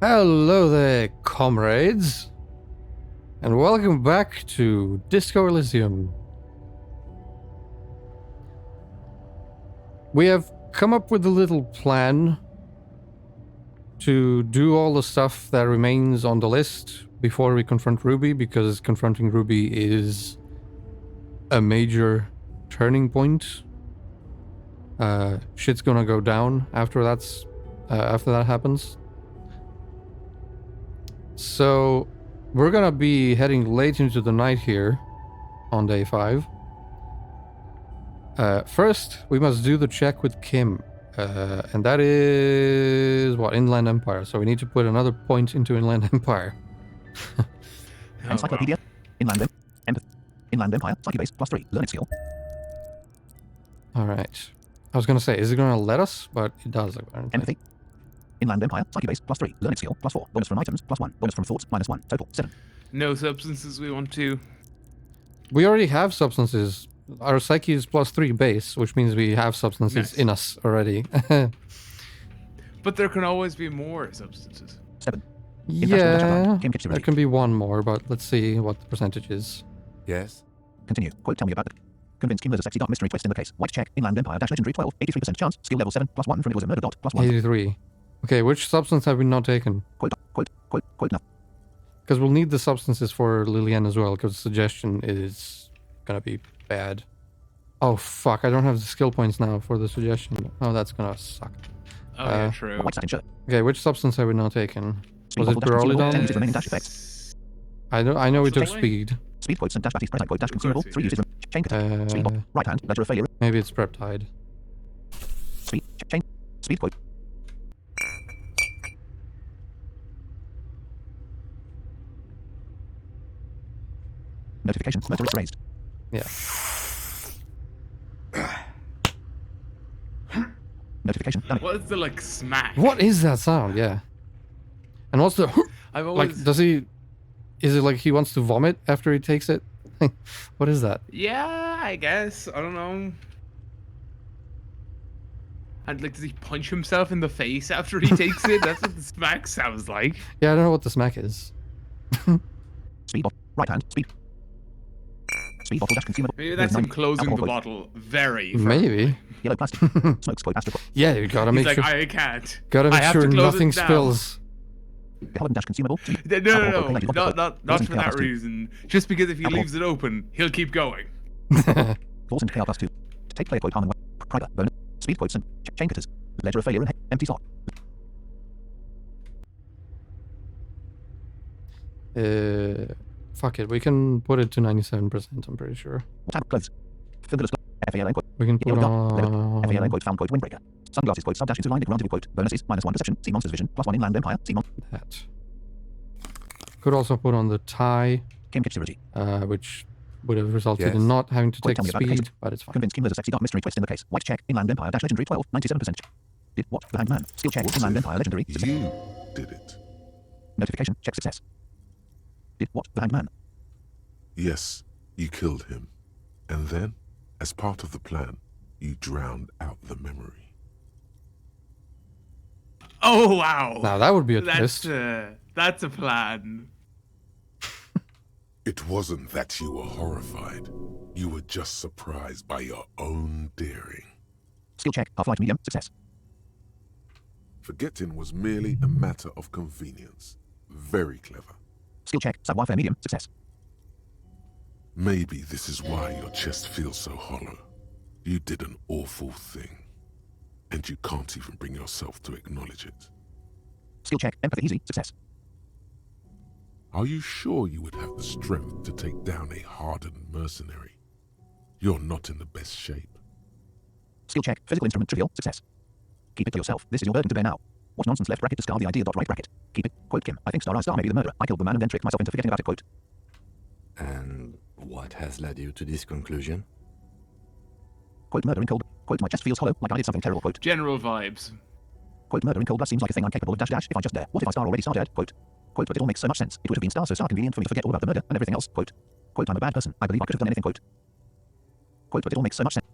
Hello there, comrades, and welcome back to Disco Elysium. We have come up with a little plan to do all the stuff that remains on the list before we confront Ruby, because confronting Ruby is a major turning point. Shit's gonna go down after that happens. So we're gonna be heading late into the night here on day 5. First, we must do the check with Kim, and that is what, Inland Empire. So we need to put another point into Inland Empire. Encyclopedia. Inland Empire. Psyche-base +3. Learning skill. All right. I was gonna say, is it gonna let us? But it does. Apparently. Empathy. Inland Empire. Psyche-base +3. Learning skill +4. Bonus from items +1. Bonus from thoughts -1. Total 7. No substances we want to. We already have substances. Our psyche is +3 base, which means we have substances in us already. But there can always be more substances. 7. Yeah, there can be one more, but let's see what the percentage is. Yes? Continue. Quote, tell me about it. Convince Kim there's a sexy dark mystery twist in the case. White check. Inland Empire -legendary 12. 83% chance. Skill level 7 +1 from it was a murder dot +1. 83. Okay, which substance have we not taken? Quote, no. Because we'll need the substances for Lillian as well, because suggestion is gonna be bad. Oh fuck, I don't have the skill points now for the suggestion. Oh, that's gonna suck. Oh, yeah, true. White satin shirt. Okay, which substance have we not taken? Speed Was it bubble dash consumable, 10 Pyrrolidon? uses remaining dash effects. I know we took Something? speed. Speed quotes and dash batties type quote dash consumable. 3 uses chain cut. Speed bot. Right hand. Ledger of failure. Maybe it's Preptide. Speed chain. Speed quote. Notification. Motorist raised. Yeah. Notification. Done it. What is the smack? What is that sound? Yeah. And what's the I've always like? Does he? Is it like he wants to vomit after he takes it? What is that? Yeah, I guess. I don't know. And does he punch himself in the face after he takes it? That's what the smack sounds like. Yeah, I don't know what the smack is. Speed bot. Right hand. Speed. Speed bottle dash consumable. Maybe that's him closing Alcohol the quote. bottle very Maybe. Yellow plastic. Smokes quote. Astro quote. Yeah, you gotta He's make like, sure. I can't. Gotta I make have sure to close nothing it down. spills. Beholden dash consumable. No. Not for that reason. Just because if he leaves it open, he'll keep going. Force and KR +2. To take player quote harmon. Private bonus. Speed quotes and chain cutters. Ledger of failure and empty slot. Fuck it. We can put it to 97%. I'm pretty sure. Tab close. Fingerless FALN quote. We can put Yellow dot. on. FALN quote found quote windbreaker. Sunglasses quote sub dash into line rendezvous quote. Bonuses -1 perception. See monsters vision +1 inland empire. See That. Could also put on the tie, Kim Kitchirurgy. which would have resulted Yes. in not having to Quote, take tell me about the speed, case. but it's fine. Convince Kim there's a sexy dark mystery twist in the case. White check. Inland empire -legendary 12. 97%. Did what? The hanged man. Skill check. Was Inland it empire legendary. Success. You did it. Notification. Check success. Did what? The hanged man. Yes, you killed him. And then, as part of the plan, you drowned out the memory. Oh wow. Now that would be a twist. That's a plan. It wasn't that you were horrified. You were just surprised by your own daring. Skill check. Half-light medium. Success. Forgetting was merely a matter of convenience. Very clever. Skill check. Sub-warfare medium. Success. Maybe this is why your chest feels so hollow. You did an awful thing. And you can't even bring yourself to acknowledge it. Skill check. Empathy easy. Success. Are you sure you would have the strength to take down a hardened mercenary? You're not in the best shape. Skill check. Physical instrument trivial. Success. Keep it to yourself. This is your burden to bear now. What nonsense left bracket discard the idea dot right bracket. Keep it. Quote Kim. I think Star may be the murderer. I killed the man and then tricked myself into forgetting about it. Quote. And what has led you to this conclusion? Quote murder in cold. Quote my chest feels hollow like I did something terrible. Quote. General vibes. Quote murder in cold blood seems like a thing I'm capable of dash dash if I just dare. What if I Star already started? Quote. Quote but it all makes so much sense. It would have been Star so convenient for me to forget all about the murder and everything else. Quote. Quote I'm a bad person. I believe I could have done anything. Quote. Quote but it all makes so much sense.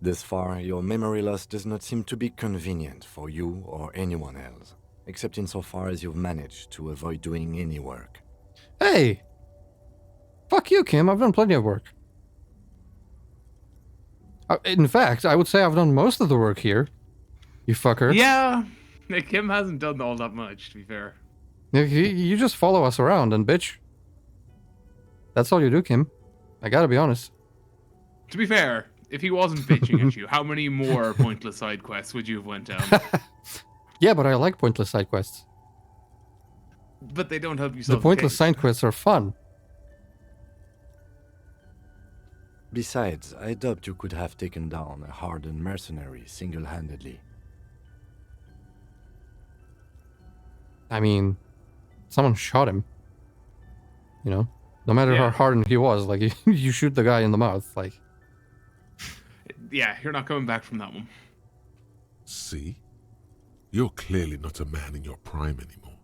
Thus far, your memory loss does not seem to be convenient for you or anyone else. except insofar as you've managed to avoid doing any work. Hey! Fuck you, Kim. I've done plenty of work. In fact, I would say I've done most of the work here. You fucker. Yeah, Kim hasn't done all that much, to be fair. You just follow us around and bitch. That's all you do, Kim. I gotta be honest. To be fair, if he wasn't bitching at you, how many more pointless side quests would you have went down? Yeah, but I like pointless side quests. But they don't help you The solve pointless case. side quests are fun. Besides, I doubt you could have taken down a hardened mercenary single-handedly. I mean, someone shot him. You know? No matter how Yeah. hardened he was, like, you shoot the guy in the mouth, like... Yeah, you're not coming back from that one. See? You're clearly not a man in your prime anymore.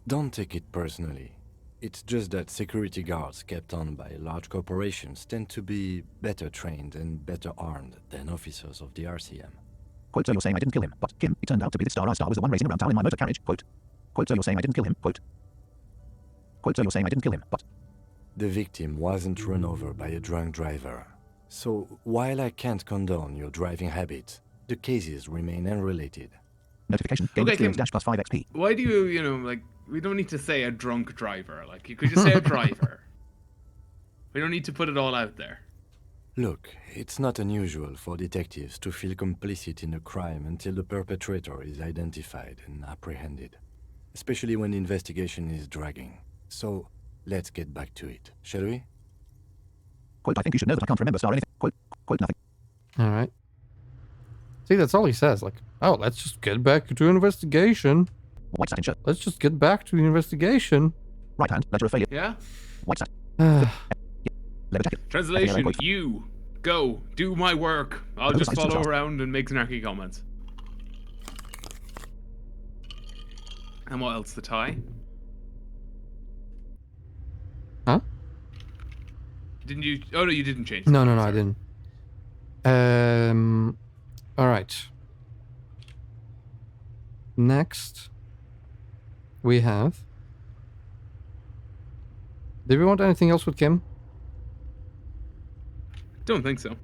Don't take it personally. It's just that security guards kept on by large corporations tend to be better trained and better armed than officers of the RCM. Quote, so you're saying I didn't kill him, but Kim, he turned out to be the star I star was the one racing around town in my motor carriage. Quote, so you're saying I didn't kill him. Quote, so you're saying I didn't kill him, but... The victim wasn't run over by a drunk driver. So, while I can't condone your driving habits, the cases remain unrelated. Notification, game Okay, experience Kim. dash plus 5 XP. Why do you, like, we don't need to say a drunk driver. Like, you could just say a driver. We don't need to put it all out there. Look, it's not unusual for detectives to feel complicit in a crime until the perpetrator is identified and apprehended, especially when the investigation is dragging. So, let's get back to it, shall we? Quote, I think you should know that I can't remember star anything. Quote, nothing. Alright. See, that's all he says. Like, oh, let's just get back to investigation. White satin shirt. Let's just get back to the investigation. Right hand, letter of failure. Yeah? White satin. Ah, Leather jacket. Translation, Quote. you go do my work. I'll Those just license follow jobs. around and make snarky comments. And what else? The tie? huh? Didn't you? Oh no, you didn't change. No, the no, tie, no, I sorry. didn't. Alright. Next, we have... Did we want anything else with Kim? Don't think so.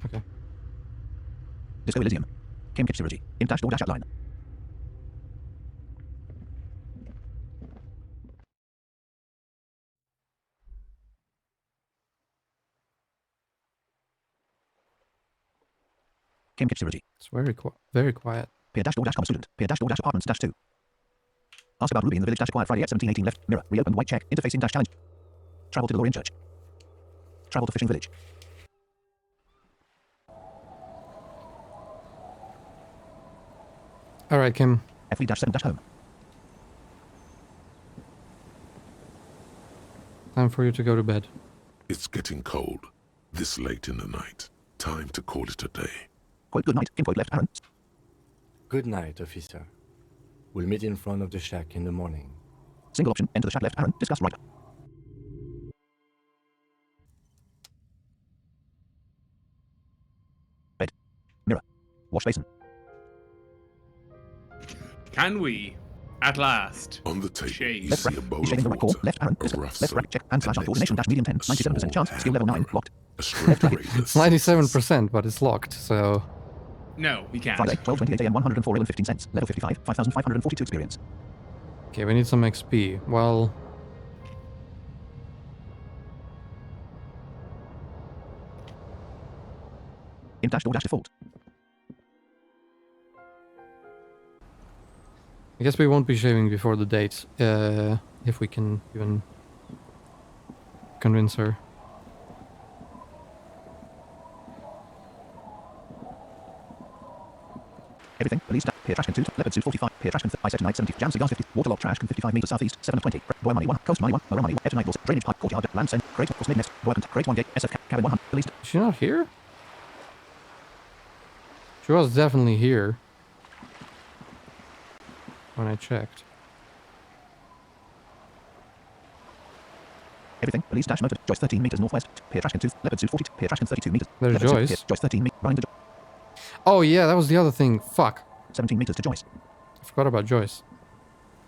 Okay. Disco Elysium. Kim Kitchirity. In dash door dash outline. Kim Kitchirity. It's very quiet. Peer dash door dash com student. Peer dash door dash apartments dash 2. Ask about Ruby in the village dash acquired Friday at 1718 left. Mirror. Reopened white check. Interfacing dash challenge. Travel to the Lorien Church. Travel to Fishing Village. Alright, Kim. FV dash 7 dash home. Time for you to go to bed. It's getting cold. This late in the night. Time to call it a day. Quote good night. Kim quote left Aaron. Good night, officer. We'll meet in front of the shack in the morning. Single option. Enter the shack left Aaron. Discuss right. Bed. Mirror. Wash basin. Can we, at last, On the table, Shade. you Left see rack. a bowl He's shaving the of right core. water, Left Aaron. a Discuss. rough Left rack soap, check. And slash an art coordination dash excellent medium 10. 97% chance. small Skill level 9. hand Locked. A straight razor It's 97%, but it's locked, so... no, we can't. Friday. 12:28 a.m. 104 and 15 cents. Level 55. 5,542 experience. Okay, we need some XP. Well... In dash door dash default. I guess we won't be shaving before the date, if we can even convince her. Everything. Police dash. Peer trash can 2. Leopard suit 45. Peer trash can I set tonight 70. Jam cigars 50. Waterlogged trash can 55 meters southeast. 7 of 20. Boy money 1. Coast money 1. Motor money 1. Air tonight. Drainage pipe. Courtyard. Land send. Crate. Course mid nest. Boy crate 1 gate. SF cabin 100. Police. Is she not here? She was definitely here. When I checked. everything, police dash motor, Joyce 13 meters northwest, Pier Trashkin 2, Leopard Suit 40, Pier Trashkin 32 meters. There's Leopard Suit, Joyce. Pier, Joyce 13 meters, running to Oh yeah, that was the other thing. Fuck. 17 meters to Joyce, I forgot about Joyce.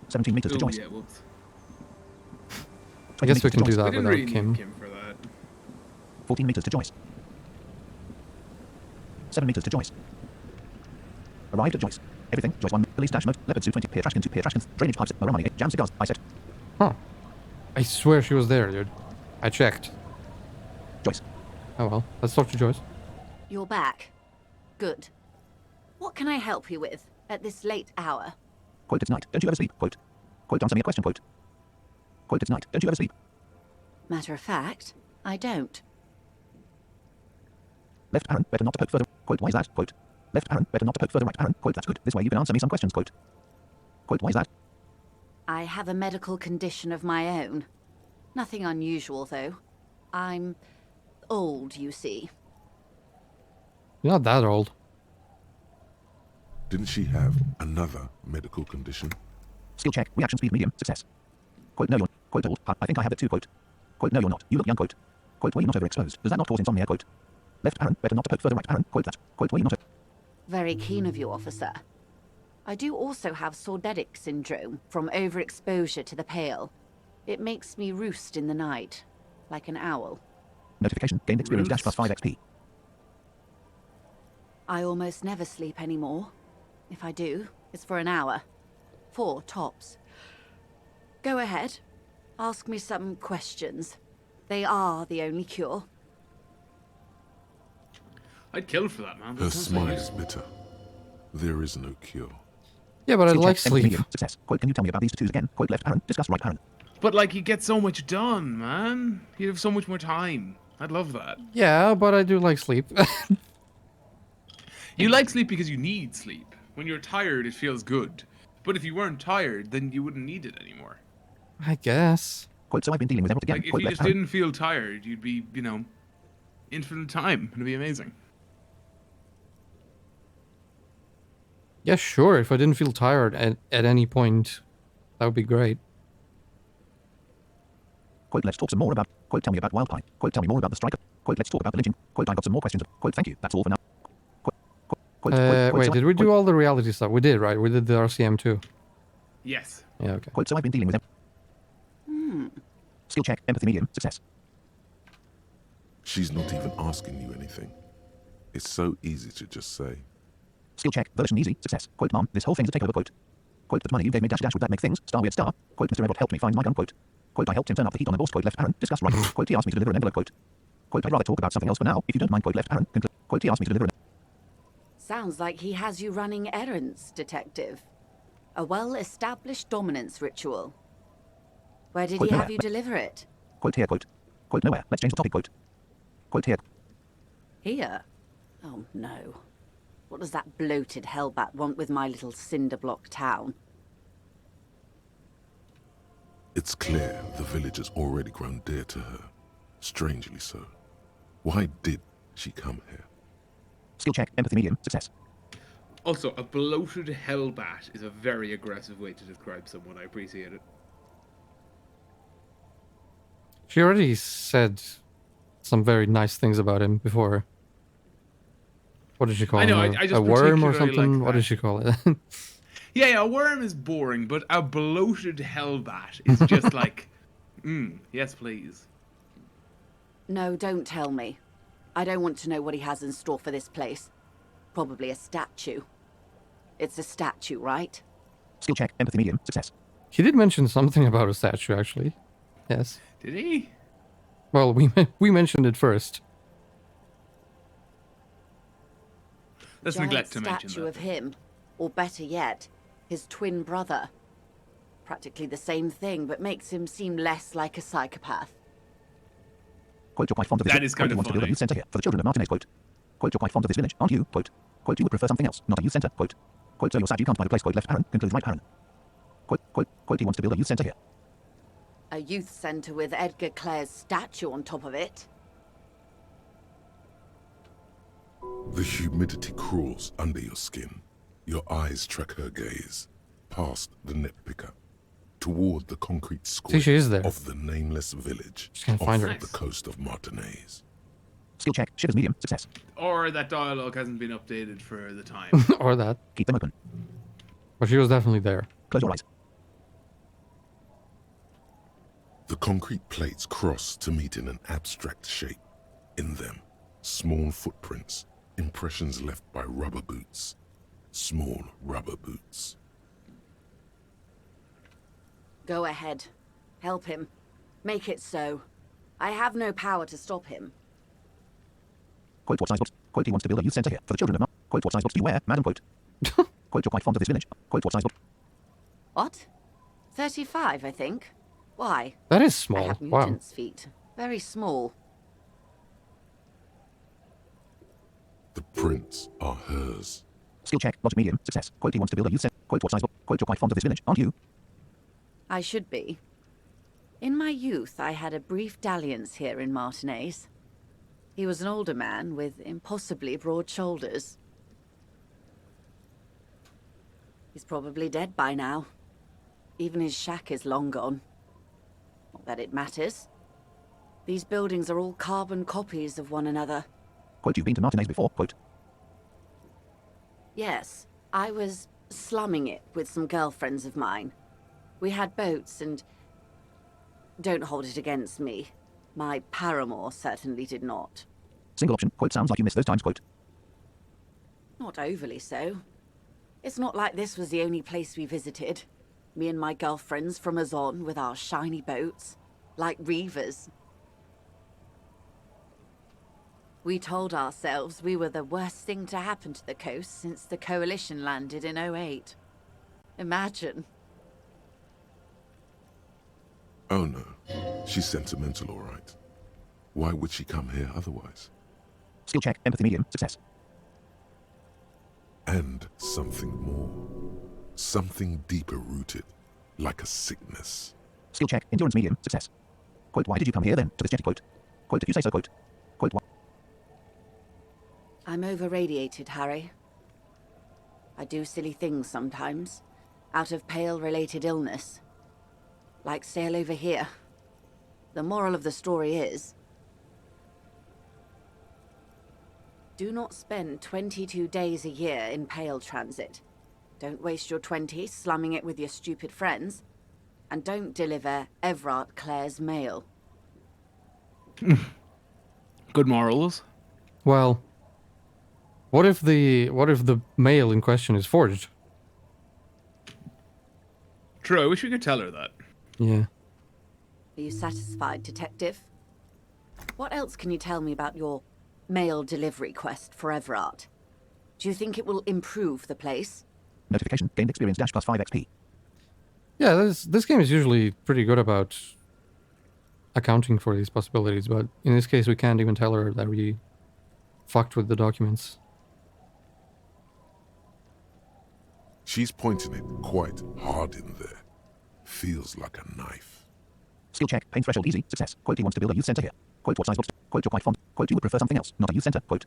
17 meters to Oh, Joyce, yeah, whoops. I 20 guess we meters can to do Joyce, that We didn't without really Kim. need Kim for that. 14 meters to Joyce, 7 meters to Joyce. Arrived at Joyce, everything, Joyce 1, police dash motor, Leopard Suit 20, Pier Trashkin 2, Pier Trashkin, drainage pipes, Moramani 8, jam cigars, I said, Huh. I swear she was there, dude. I checked. Joyce, Oh well, let's talk to Joyce. You're back. Good. What can I help you with at this late hour? quote, it's night, don't you ever sleep, quote, answer me a question, quote, it's night, don't you ever sleep, Matter of fact, I don't. left Aaron, better not to poke further, quote, why is that, quote, left Aaron, better not to poke further, right Aaron, quote, that's good, this way you can answer me some questions, quote, why is that, I have a medical condition of my own. Nothing unusual, though. I'm old, you see. You're not that old. Didn't she have another medical condition? skill check, reaction speed medium, success, quote, no you're, quote, old, I think I have it too, quote, no you're not, you look young, quote, were you not overexposed, does that not cause insomnia, quote, left Aaron, better not to poke further, right Aaron, quote, were you not Very keen of you, officer. I do also have sordedic syndrome from overexposure to the pale. It makes me roost in the night, like an owl. notification, gained experience dash plus 5 XP, I almost never sleep anymore. If I do, it's for an hour. 4 tops. Go ahead. Ask me some questions. They are the only cure. I'd kill for that, man. Her That sounds smile like- is bitter. There is no cure. Yeah, but I skill like check, sleep. medium, success, quote, can you tell me about these tattoos again, quote, left Aaron, discuss right Aaron, But, like, you get so much done, man. You have so much more time. I'd love that. Yeah, but I do like sleep. You like sleep because you need sleep. When you're tired, it feels good. But if you weren't tired, then you wouldn't need it anymore. I guess. quote, so I've been dealing with Emerald again, Like, if quote, you left just Aaron, didn't feel tired, you'd be, infinite time. It'd be amazing. Yeah, sure. If I didn't feel tired at any point, that would be great. quote, let's talk some more about, quote, tell me about Wildpine, quote, tell me more about the striker, quote, let's talk about the lynching, quote, I got some more questions, quote, thank you, that's all for now, Wait, so did we do all the reality stuff? We did, right? We did the RCM too. Yes. Yeah, okay. quote, so I've been dealing with skill check, empathy medium, success, She's not even asking you anything. It's so easy to just say. skill check, version easy, success, quote, mom, this whole thing's a takeover, quote, the money you gave me dash would that make things, star weird star, quote, Mr. Edward helped me find my gun, quote, I helped him turn up the heat on the boss, quote, left Aaron, discuss right, quote, he asked me to deliver an envelope, quote, I'd rather talk about something else for now, if you don't mind, quote, left Aaron, quote, he asked me to deliver an Sounds like he has you running errands, detective. A well-established dominance ritual. Where did he have you deliver it? quote, here, quote, nowhere, let's change the topic, quote, here, Here? Oh no. What does that bloated hellbat want with my little cinder block town? It's clear the village has already grown dear to her. Strangely so. Why did she come here? skill check, empathy medium, success, Also, a bloated hellbat is a very aggressive way to describe someone. I appreciate it. She already said some very nice things about him before. What did she call I know, him? I just A worm or particularly something? like What that. did she call it? Yeah, a worm is boring, but a bloated hellbat is just like, yes, please. No, don't tell me. I don't want to know what he has in store for this place. Probably a statue. It's a statue, right? skill check, empathy medium, success, He did mention something about a statue, actually. Yes. Did he? Well, we mentioned it first. Let's Giant neglect to mention statue that. of him, or better yet, his twin brother. Practically the same thing, but makes him seem less like a psychopath. quote, you're quite fond of this, That is quote, kind you of want to build a funny. youth center here for the children of Martinez, quote, you're quite fond of this village, aren't you, quote, you would prefer something else, not a youth center, quote, so you're sad you can't buy the place, quote, left Aaron, concludes right Aaron, quote, he wants to build a youth center here, A youth center with Edgar Clare's statue on top of it. The humidity crawls under your skin. Your eyes track her gaze, past the net picker, toward the concrete See, square she is there. of the nameless village Just can't off find her. the coast of Martinez. Skill check. Shivers medium. Success. Or that dialogue hasn't been updated for the time. Or that. Keep them open. But she was definitely there. Close your eyes. The concrete plates cross to meet in an abstract shape. In them, small footprints, impressions left by rubber boots. Small rubber boots. Go ahead. Help him. Make it so. I have no power to stop him. Quote what size books. Quote he wants to build a youth centre here for the children of Quote what size books do you wear, madam? Quote. Quote you're quite fond of this village. Quote what size books. What? 35, I think. Why? That is I small. have Wow. mutant's feet. Very small. The prints are hers. Skill check. Logic medium. Success. Quote he wants to build a youth centre. Quote what size book. Quote you're quite fond of this village, aren't you? I should be. In my youth, I had a brief dalliance here in Martinez. He was an older man with impossibly broad shoulders. He's probably dead by now. Even his shack is long gone. Not that it matters. These buildings are all carbon copies of one another. Quote you've been to Martinez before. Quote. Yes, I was slumming it with some girlfriends of mine. We had boats and... Don't hold it against me. My paramour certainly did not. Single option. Quote sounds like you missed those times. Quote. Not overly so. It's not like this was the only place we visited. Me and my girlfriends from Azon with our shiny boats. Like reavers. We told ourselves we were the worst thing to happen to the coast since the Coalition landed in 08. Imagine. Oh no, she's sentimental, all right. Why would she come here otherwise? Skill check. Empathy medium. Success. And something more. Something deeper rooted, like a sickness. Skill check. Endurance medium. Success. Quote why did you come here then to this jetty? Quote. Quote if you say so. Quote. Quote why. I'm over-radiated, Harry. I do silly things sometimes, out of pale-related illness. Like sail over here. The moral of the story is... do not spend 22 days a year in Pale Transit. Don't waste your 20s slumming it with your stupid friends. And don't deliver Everard Clare's mail. Good morals. Well, what if the mail in question is forged? True, I wish we could tell her that. Yeah. Are you satisfied, Detective? What else can you tell me about your mail delivery quest for Everard? Do you think it will improve the place? Notification. Gained experience dash plus 5 XP. Yeah, this game is usually pretty good about accounting for these possibilities, but in this case we can't even tell her that we fucked with the documents. She's pointing it quite hard in there. Feels like a knife. Skill check. Pain threshold easy. Success. Quote he wants to build a youth centre here. Quote what size books. Quote you're quite fond. Quote you would prefer something else, not a youth centre. Quote.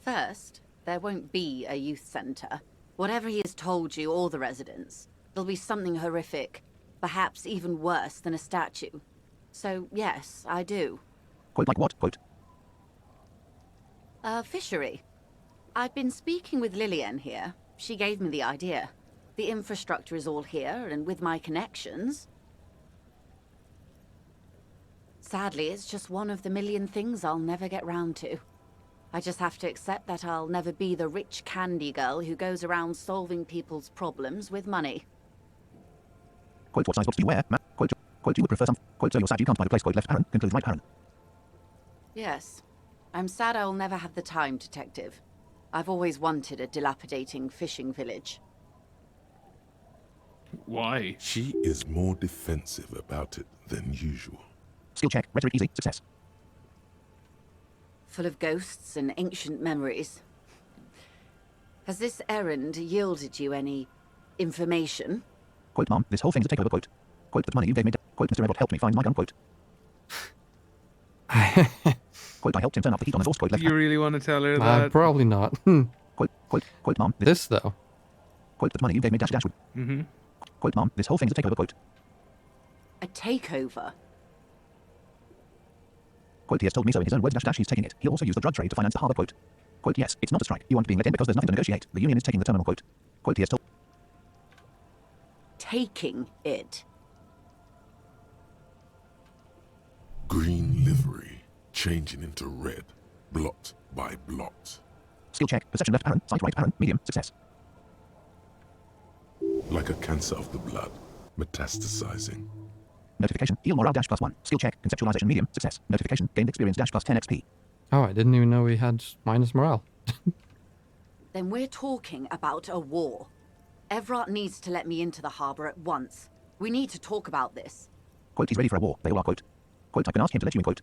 First, there won't be a youth centre. Whatever he has told you or the residents, there'll be something horrific, perhaps even worse than a statue. So, yes, I do. Quote like what? Quote. A fishery. I've been speaking with Lillian here. She gave me the idea. The infrastructure is all here, and with my connections... Sadly, it's just one of the million things I'll never get round to. I just have to accept that I'll never be the rich candy girl who goes around solving people's problems with money. Quote what size books do you wear? Quote you would prefer some. Quote so you're sad you can't find a place. Quote left parent. Concludes right parent. Yes. I'm sad I'll never have the time, Detective. I've always wanted a dilapidating fishing village. Why? She is more defensive about it than usual. Skill check. Rhetoric easy. Success. Full of ghosts and ancient memories. Has this errand yielded you any information? Quote mom, this whole thing's a takeover. Quote. Quote the money you gave me. Quote Mr. Edward helped me find my gun. Quote. Quote I helped him turn off the heat on his horse. Quote left. You really want to tell her that? Probably not. Quote mom. This though. Quote the money you gave me dash. Mm-hmm. Quote, Mom, this whole thing's a takeover, quote. A takeover? Quote, he has told me so in his own words, dash, he's taking it. He'll also use the drug trade to finance the harbor, quote. Quote, yes, it's not a strike. You aren't being let in because there's nothing to negotiate. The union is taking the terminal, quote. Quote, he has told... Taking it? Green livery, changing into red, blot by blot. Skill check, perception left parent, sight right parent, medium, success. Like a cancer of the blood, metastasizing. Notification, heal morale dash +1. Skill check, conceptualization medium, success. Notification, gained experience dash +10 XP. Oh, I didn't even know we had minus morale. Then we're talking about a war. Evrat needs to let me into the harbor at once. We need to talk about this. Quote, he's ready for a war. They all are, quote. Quote, I can ask him to let you in, quote.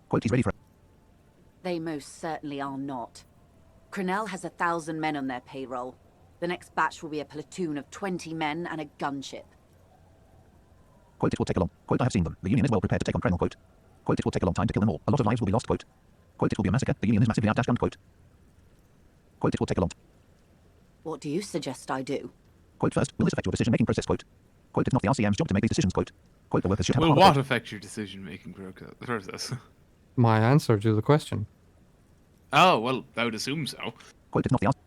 Quote, he's ready for a... They most certainly are not. Crenell has 1,000 men on their payroll. The next batch will be a platoon of 20 men and a gunship. Quote, it will take a long... Quote, I have seen them. The Union is well prepared to take on Crenell, quote. Quote, it will take a long time to kill them all. A lot of lives will be lost, quote. Quote, it will be a massacre. The Union is massively outgunned, quote. Quote, it will take a long... What do you suggest I do? Quote, first, will this affect your decision-making process, quote. Quote, it's not the RCM's job to make these decisions, quote. Quote, the workers should have... Will a harbor, what quote. affect your decision-making process? My answer to the question. Oh, well, I would assume so. Quote, it's not the RCM...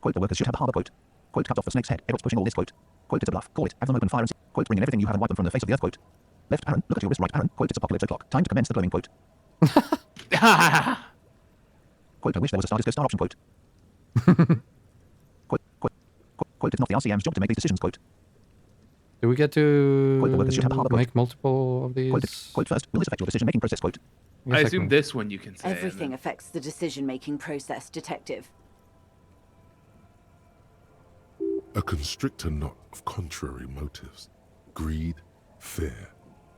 Quote, the workers should have a harbor, quote. Quote, cut off the snake's head. Everyone's pushing all this, quote. Quote, it's a bluff. Call it. Have them open fire and... Quote, bring in everything you have and wipe them from the face of the earth, quote. Left parent, look at your wrist, right parent. Quote, it's apocalypse o'clock. Time to commence the glowing, quote. Quote, I wish there was a Star Disco Star option, quote. Quote, it's not the RCM's job to make these decisions, quote. Do we get to Quote, the workers should have a harbor, quote. make multiple of these? Quote, first, will this affect your decision-making process, quote. Yes, I can. assume this one you can say. and Everything then- affects the decision-making process, Detective. A constrictor knot of contrary motives. Greed, fear.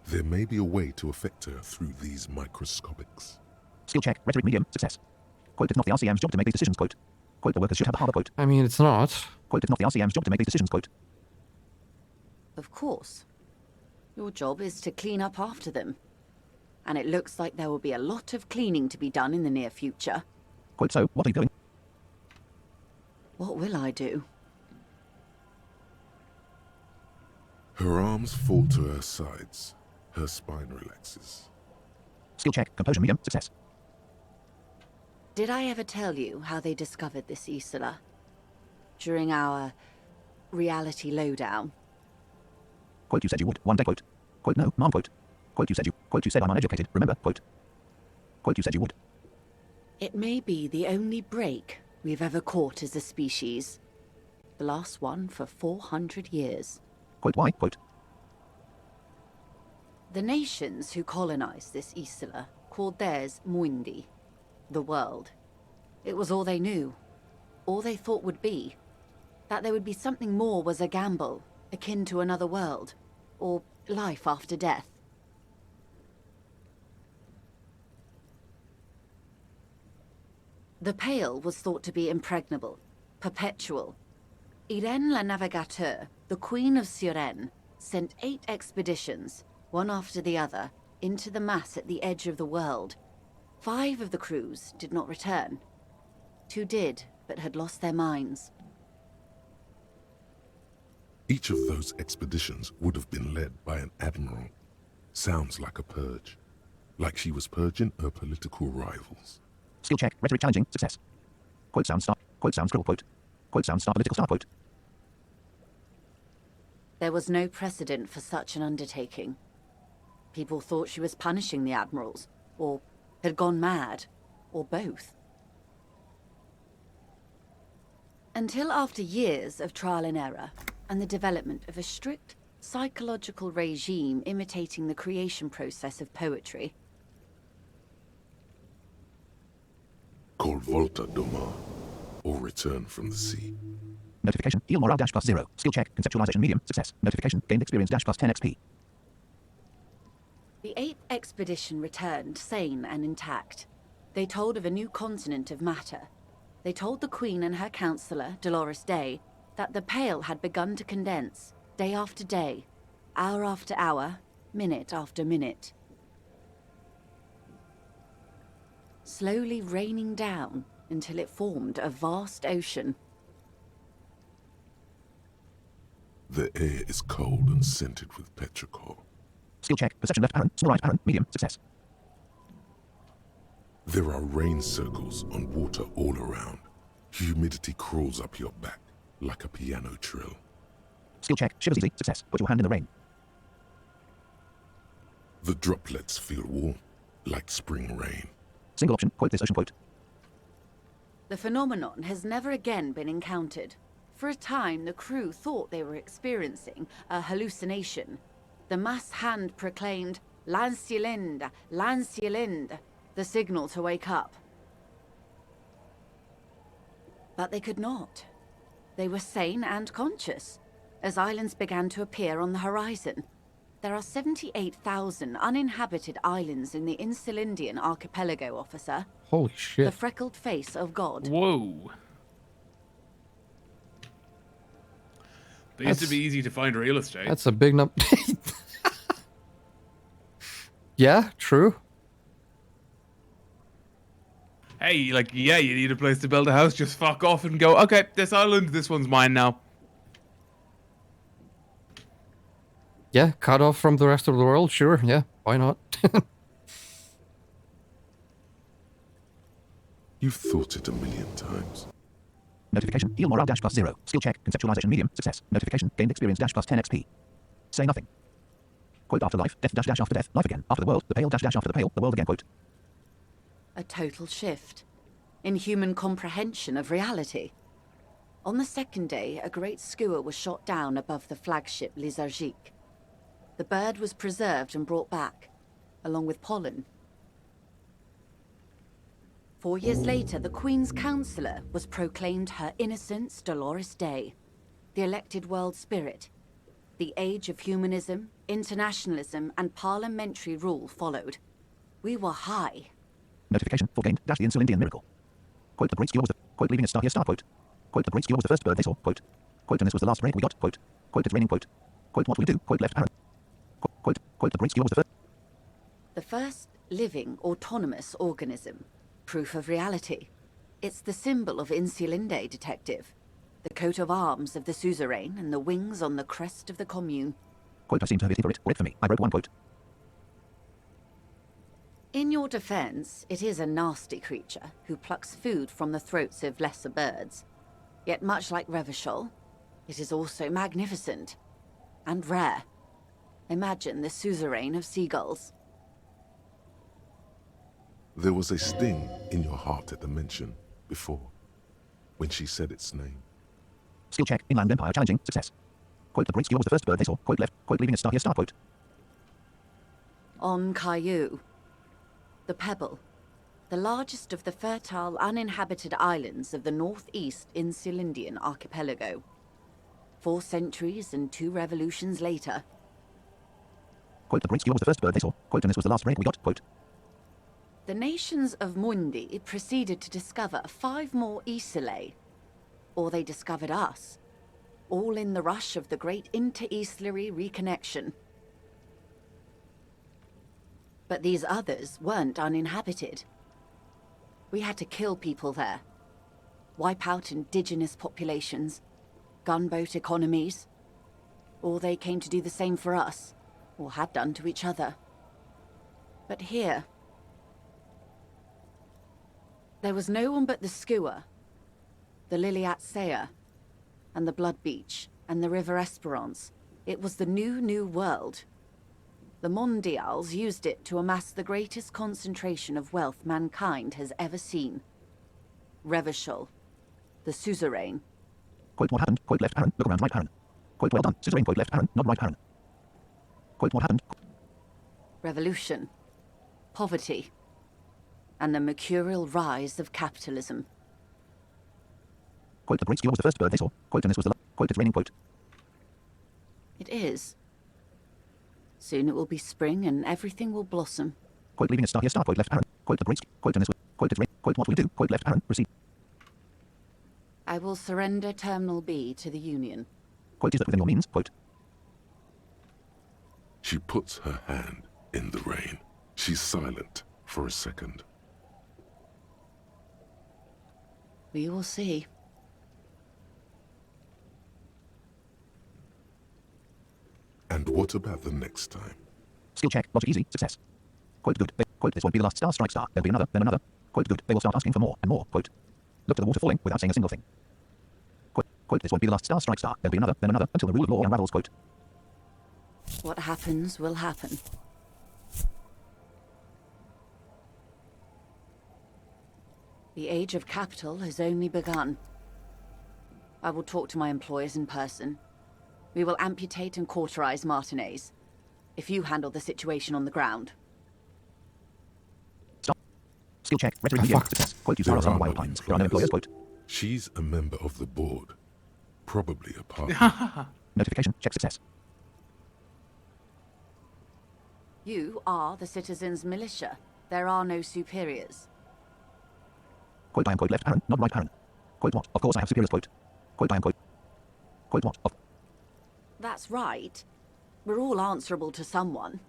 There may be a way to affect her through these microscopics. Skill check, rhetoric medium, success. Quote, it's not the RCM's job to make these decisions, quote. Quote, the workers should have a harbor, quote. I mean, it's not. Quote, it's not the RCM's job to make these decisions, quote. Of course. Your job is to clean up after them. And it looks like there will be a lot of cleaning to be done in the near future. Quote, so, what are you doing? What will I do? Her arms fall to her sides. Her spine relaxes. Skill check, composure medium, success. Did I ever tell you how they discovered this Isola? During our reality lowdown? Quote, you said you would, one day, quote. Quote, no, mom, quote. Quote, you said I'm uneducated, remember, quote. Quote, you said you would. It may be the only break we've ever caught as a species. The last one for 400 years. Quote, why, quote. The nations who colonized this Isola called theirs Muindi, the world. It was all they knew, all they thought would be. That there would be something more was a gamble, akin to another world, or life after death. The Pale was thought to be impregnable, perpetual. Irene la Navigateur, the Queen of Suren, sent 8 expeditions, one after the other, into the mass at the edge of the world. 5 of the crews did not return. 2 did, but had lost their minds. Each of those expeditions would have been led by an admiral. Sounds like a purge. Like she was purging her political rivals. Skill check, rhetoric challenging, success. Quote, sound star, quote, sound scribble, quote. Quote, sound star, political star, quote. There was no precedent for such an undertaking. People thought she was punishing the admirals, or had gone mad, or both. Until after years of trial and error, and the development of a strict psychological regime imitating the creation process of poetry. Called Volta Doma, or Return from the Sea. Notification, heal morale dash +0. Skill check, conceptualization medium, success. Notification, gained experience dash +10 XP. The 8th expedition returned sane and intact. They told of a new continent of matter. They told the Queen and her counselor, Dolores Day, that the Pale had begun to condense, day after day, hour after hour, minute after minute. Slowly raining down until it formed a vast ocean. The air is cold and scented with petrichor. Skill check. Perception left Aaron. Small right Aaron. Medium. Success. There are rain circles on water all around. Humidity crawls up your back like a piano trill. Skill check. Shivers easy. Success. Put your hand in the rain. The droplets feel warm, like spring rain. Single option. Quote this ocean quote. The phenomenon has never again been encountered. For a time, the crew thought they were experiencing a hallucination. The mass hand proclaimed, "Lancielinde, Lancielinde," the signal to wake up. But they could not. They were sane and conscious, as islands began to appear on the horizon. There are 78,000 uninhabited islands in the Insulindian archipelago, officer. Holy The shit. freckled face of God. Whoa. They used to That's- be easy to find real estate. That's a big number. Yeah, true. Hey, like, yeah, you need a place to build a house, just fuck off and go, okay, this island, this one's mine now. Yeah, cut off from the rest of the world, sure, yeah, why not? You've thought it a million times. Notification. Heal morale dash plus 0. Skill check. Conceptualization medium. Success. Notification. Gained experience dash plus 10 XP. Say nothing. Quote after life. Death dash dash after death. Life again. After the world. The pale dash dash after the pale. The world again. Quote. A total shift in human comprehension of reality. On the second day, a great skua was shot down above the flagship Lysergique. The bird was preserved and brought back, along with pollen. 4 years later, the Queen's Counsellor was proclaimed Her Innocence Dolores Day, the elected world spirit. The age of humanism, internationalism, and parliamentary rule followed. We were high. Notification. For gained dash the Insulindian miracle. Quote the great skua was the quote leaving a star here star quote. Quote the great skua was the first bird they saw. Quote. Quote and this was the last rain we got. Quote. Quote it's raining. Quote. Quote what will you do? Quote left Aaron. Quote the great skua was the first. The first living autonomous organism. Proof of reality. It's the symbol of Insulinde, detective. The coat of arms of the suzerain and the wings on the crest of the commune. Quote I seem to have it for it. Or it for me. I wrote one quote. In your defense, it is a nasty creature who plucks food from the throats of lesser birds. Yet much like Revachol, it is also magnificent and rare. Imagine the suzerain of seagulls. There was a sting in your heart at the mention before, when she said its name. Skill check. Inland Empire challenging. Success. Quote the great skua was the first bird they saw. Quote left. Quote leaving a star here star quote. On Caillou, the Pebble, the largest of the fertile uninhabited islands of the northeast Insulindian archipelago. 4 centuries and 2 revolutions later. Quote the great skua was the first bird they saw. Quote and this was the last rain we got. Quote. The nations of Mundi proceeded to discover 5 more Isolae. Or they discovered us. All in the rush of the great inter-Islary reconnection. But these others weren't uninhabited. We had to kill people there. Wipe out indigenous populations. Gunboat economies. Or they came to do the same for us. Or had done to each other. But here... there was no one but the skua, the Liliat Sea, and the Blood Beach, and the River Esperance. It was the new world. The Mondials used it to amass the greatest concentration of wealth mankind has ever seen. Revachol, the suzerain. Quote what happened. Quote left Aaron. Look around right Aaron. Quote well done. Suzerain. Quote left Aaron. Nod right Aaron. Quote what happened. Revolution. Poverty. And the mercurial rise of capitalism. Quote the great skua was the first bird they saw. Quote and this was the quote it's raining. Quote. It is. Soon it will be spring and everything will blossom. Quote leaving a star here star quote left Aaron. Quote the great quote and this was quote it's rain. Quote what will you do? Quote left Aaron. Proceed. I will surrender Terminal B to the Union. Quote is that within your means. Quote. She puts her hand in the rain. She's silent for a second. We will see. And what about the next time? Skill check. Logic easy. Success. Quote good. Quote this won't be the last star. Strike star. There'll be another. Then another. Quote good. They will start asking for more and more. Quote. Look to the water falling without saying a single thing. Quote this won't be the last star. Strike star. There'll be another. Then another until the rule of law unravels. Quote. What happens will happen. The age of capital has only begun. I will talk to my employers in person. We will amputate and cauterize Martinez. If you handle the situation on the ground. Stop. Skill check. Rhetoric medium. Success. Quote you There Sarah are wild no times. There are no employers. Quote. She's a member of the board. Probably a partner. Notification. Check success. You are the citizens' militia. There are no superiors. Quote I am quote left parent, not right parent. Quote what? Of course I have superiors. Quote. Quote I am quote. Quote what? Of. That's right. We're all answerable to someone.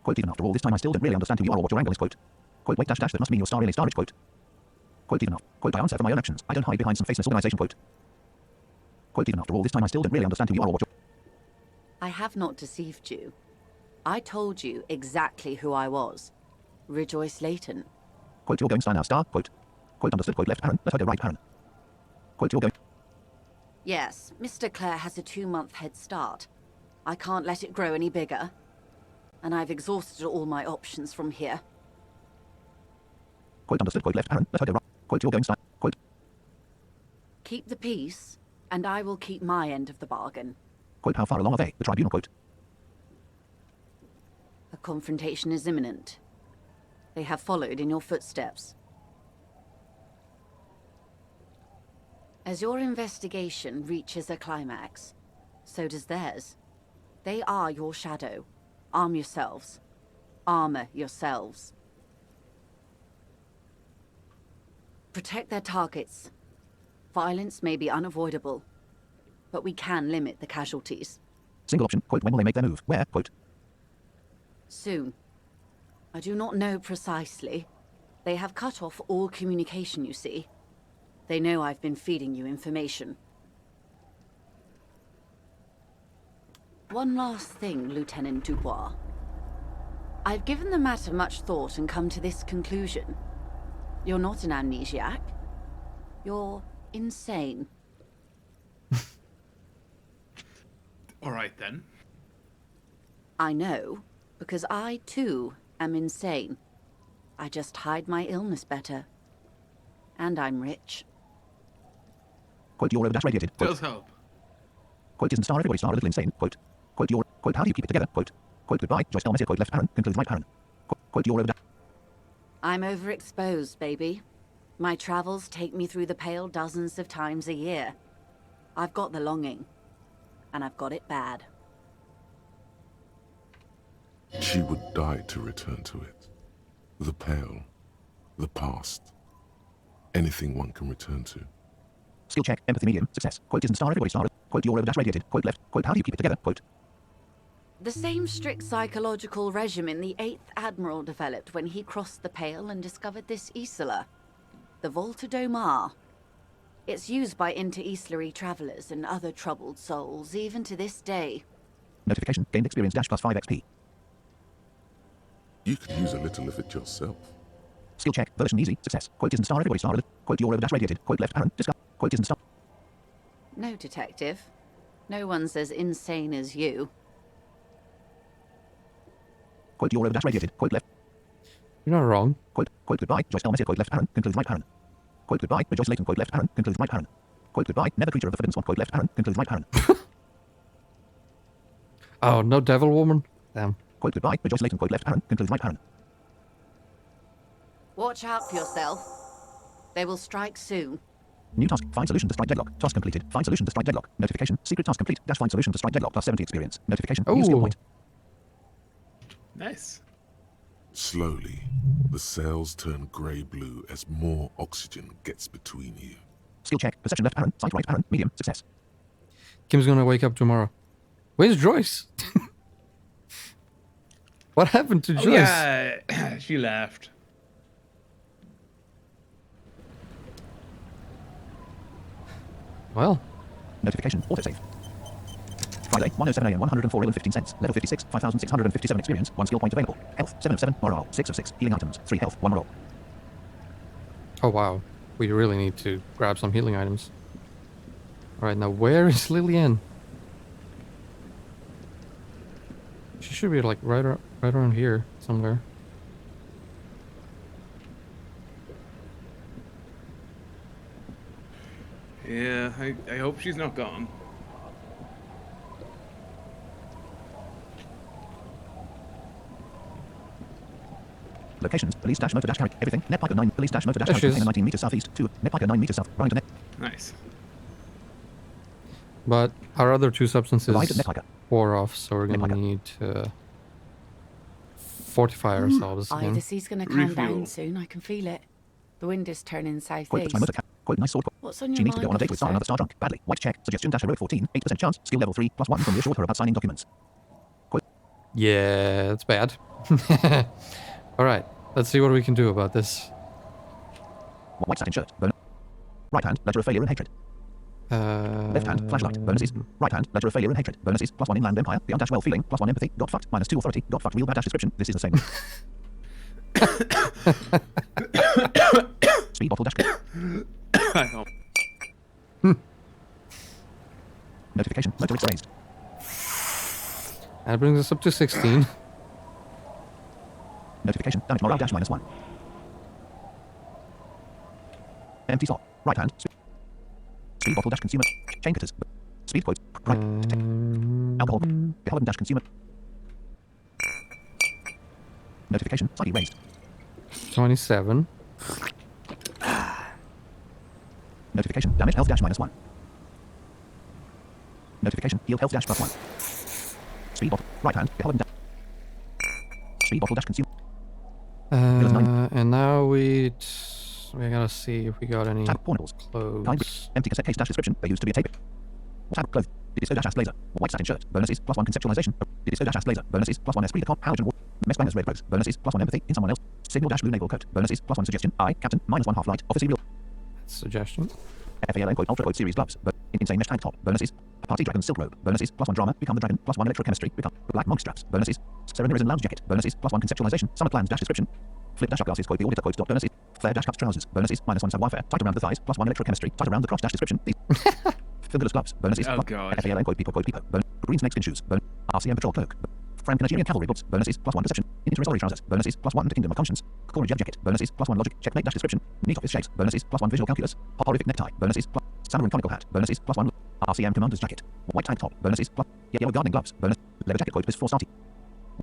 Quote even after all this time I still don't really understand who you are or what your angle is. Quote. Quote wait dash dash that must mean you're star really star rich. Quote. Quote even after. Quote I answer for my own actions. I don't hide behind some faceless organization. Quote. Quote even after all this time I still don't really understand who you are or what your. I have not deceived you. I told you exactly who I was. Rejoice Layton. Quote you're going star now star. Quote. Quote understood. Quote left parent. Let her go right parent. Quote you're going. Yes, Mr. Clare has a 2-month head start. I can't let it grow any bigger. And I've exhausted all my options from here. Quote understood. Quote left parent. Let her go right. Quote you're going star. Quote. Keep the peace, and I will keep my end of the bargain. Quote how far along are they? The tribunal. Quote. A confrontation is imminent. They have followed in your footsteps. As your investigation reaches a climax, so does theirs. They are your shadow. Arm yourselves. Armor yourselves. Protect their targets. Violence may be unavoidable, but we can limit the casualties. Single option. Quote when will they make their move? Where? Quote. Soon. I do not know precisely. They have cut off all communication, you see. They know I've been feeding you information. One last thing, Lieutenant Dubois. I've given the matter much thought and come to this conclusion. You're not an amnesiac. You're insane. All right then. I know, because I too am insane. I just hide my illness better. And I'm rich. Quote you're dash radiated. Quote. Does help. Quote isn't star everybody star a little insane. Quote. Quote you're. Quote how do you keep it together? Quote. Quote goodbye. Joyce Delmessier. Quote left parent. Concludes right parent. Quote you're I'm overexposed, baby. My travels take me through the Pale dozens of times a year. I've got the longing. And I've got it bad. She would die to return to it. The Pale. The past. Anything one can return to. Skill check. Empathy medium. Success. Quote isn't star everybody star. Quote you're dash radiated. Quote left. Quote how do you keep it together? Quote. The same strict psychological regimen the 8th Admiral developed when he crossed the Pale and discovered this Isola. The Volta do Mar. It's used by inter-Islary travelers and other troubled souls, even to this day. Notification. Gained experience dash plus 5 XP. You could use a little of it yourself. Skill check. Version easy. Success. Quote isn't star everybody star. Quote you're dash radiated. Quote left parent. Discuss. Quote isn't star. No, Detective. No one's as insane as you. Quote you're dash radiated. Quote left. You're not wrong. Quote goodbye. Joyce Delmessier. Quote left parent. Concludes right parent. Quote goodbye. Rejoice Layton. Quote left parent. Concludes right parent. Quote goodbye. Never creature of the forbidden swamp. Quote left parent. Concludes right parent. Oh, no devil woman? Damn. Quote goodbye. Rejoice Layton. Quote left parent. Concludes right parent. Watch out for yourself. They will strike soon. New task. Find solution to strike deadlock. Task completed. Find solution to strike deadlock. Notification. Secret task complete. Dash find solution to strike deadlock. Plus 70 experience. Notification. New skill Oh. point. Nice. Slowly, the sails turn grey-blue as more oxygen gets between you. Skill check. Perception left parent. Sight right parent. Medium. Success. Kim's gonna wake up tomorrow. Where's Joyce? What happened to Joyce? Yeah, she left. Well, Notification. Autosave. Friday, 1:07 a.m. 104 and 15 cents. Level 56, 5,657 experience. 1 skill point available. Health 7 of 7. Morale 6 of 6. Healing items 3 health, 1 morale. Oh wow, we really need to grab some healing items. Alright, now where is Lillian? She should be like right around here somewhere. Yeah, I hope she's not gone. Locations: police dash motor dash carry everything. Net Piker 9. Police dash motor dash There carry she is. container 19 meters southeast. 2. Net Piker 9 meters south. Running to net. Nice. But our other two substances Arrived at Net Piker. wore off, so we're gonna Nepika. need to fortify ourselves again. Either sea's gonna calm Refuel. down soon. I can feel it. The wind is turning Quote: southeast. my motor cap. Quote: nice sword. Quote. What's on She your needs to go on a mind, date with Star officer? another star drunk. Badly. White check. Suggestion dash heroic 14. 8% chance. Skill level 3 +1 from reassured her about signing documents. Yeah, that's bad. Alright, let's see what we can do about this. White satin shirt. Bonus. Right hand. Letter of failure and hatred. Left hand. Flashlight. Bonuses. Right hand. Letter of failure and hatred. Bonuses. +1 inland empire. Beyond dash well feeling. +1 empathy. Got fucked. -2 authority. Got fucked. Real bad dash description. This is the same. Speed bottle dash. I hope. Notification. Motor it's raised. That brings us up to 16. Notification. Damage morale dash -1. Empty slot. Right hand. Speed bottle dash consumer. Chain cutters. Speed quote. Right. Alcohol. Paladin dash consumer. Notification. Slightly raised. 27. Notification. Damage health dash -1. Notification. Heal health dash +1. Speed bottle. Right hand. Paladin dash. Speed bottle dash consumer. And now we gotta see if we got any Tab portables. Kind clothes. empty cassette case dash description. They used to be a tape. Tab clothes. It is so dash blazer. White satin shirt. Bonuses +1 conceptualization. It is so dash blazer. Bonuses +1 esprit de corps. Halogen water. Mess bangers red rose. Bonuses +1 empathy in someone else. Signal dash blue naval coat. Bonuses +1 suggestion. I captain -1 half light. Officer real. Suggestion. FALN quote ultra quote series gloves. But insane mesh tank top. Bonuses. Party dragon silk robe. Bonuses +1 drama. Become the dragon. +1 electrochemistry. Become black monk straps. Bonuses. Serenity lounge jacket. Bonuses +1 conceptualization. Summer plans dash description. Flip dash up glasses quote the auditor quote dot bonuses. Flare dash cuts trousers. Bonuses -1 sub warfare. Tight around the thighs. +1 electrochemistry. Tight around the crotch dash description. Fingerless gloves. Bonuses. Oh, God. FALN quote people quote people. Green snakeskin shoes. RCM patrol cloak. Franco-Nigerian cavalry boots. Bonuses +1 deception. Interrosory trousers. Bonuses +1 to kingdom of conscience. Core jet jacket. Bonuses +1 logic. Checkmate dash description. Neat office shapes. Bonuses +1 visual calculus. Horrific necktie. Bonuses Samurai conical hat. Bonuses +1 RCM commander's jacket. White tank top. Bonuses yellow gardening gloves. Bonus leather jacket quote +4 starty.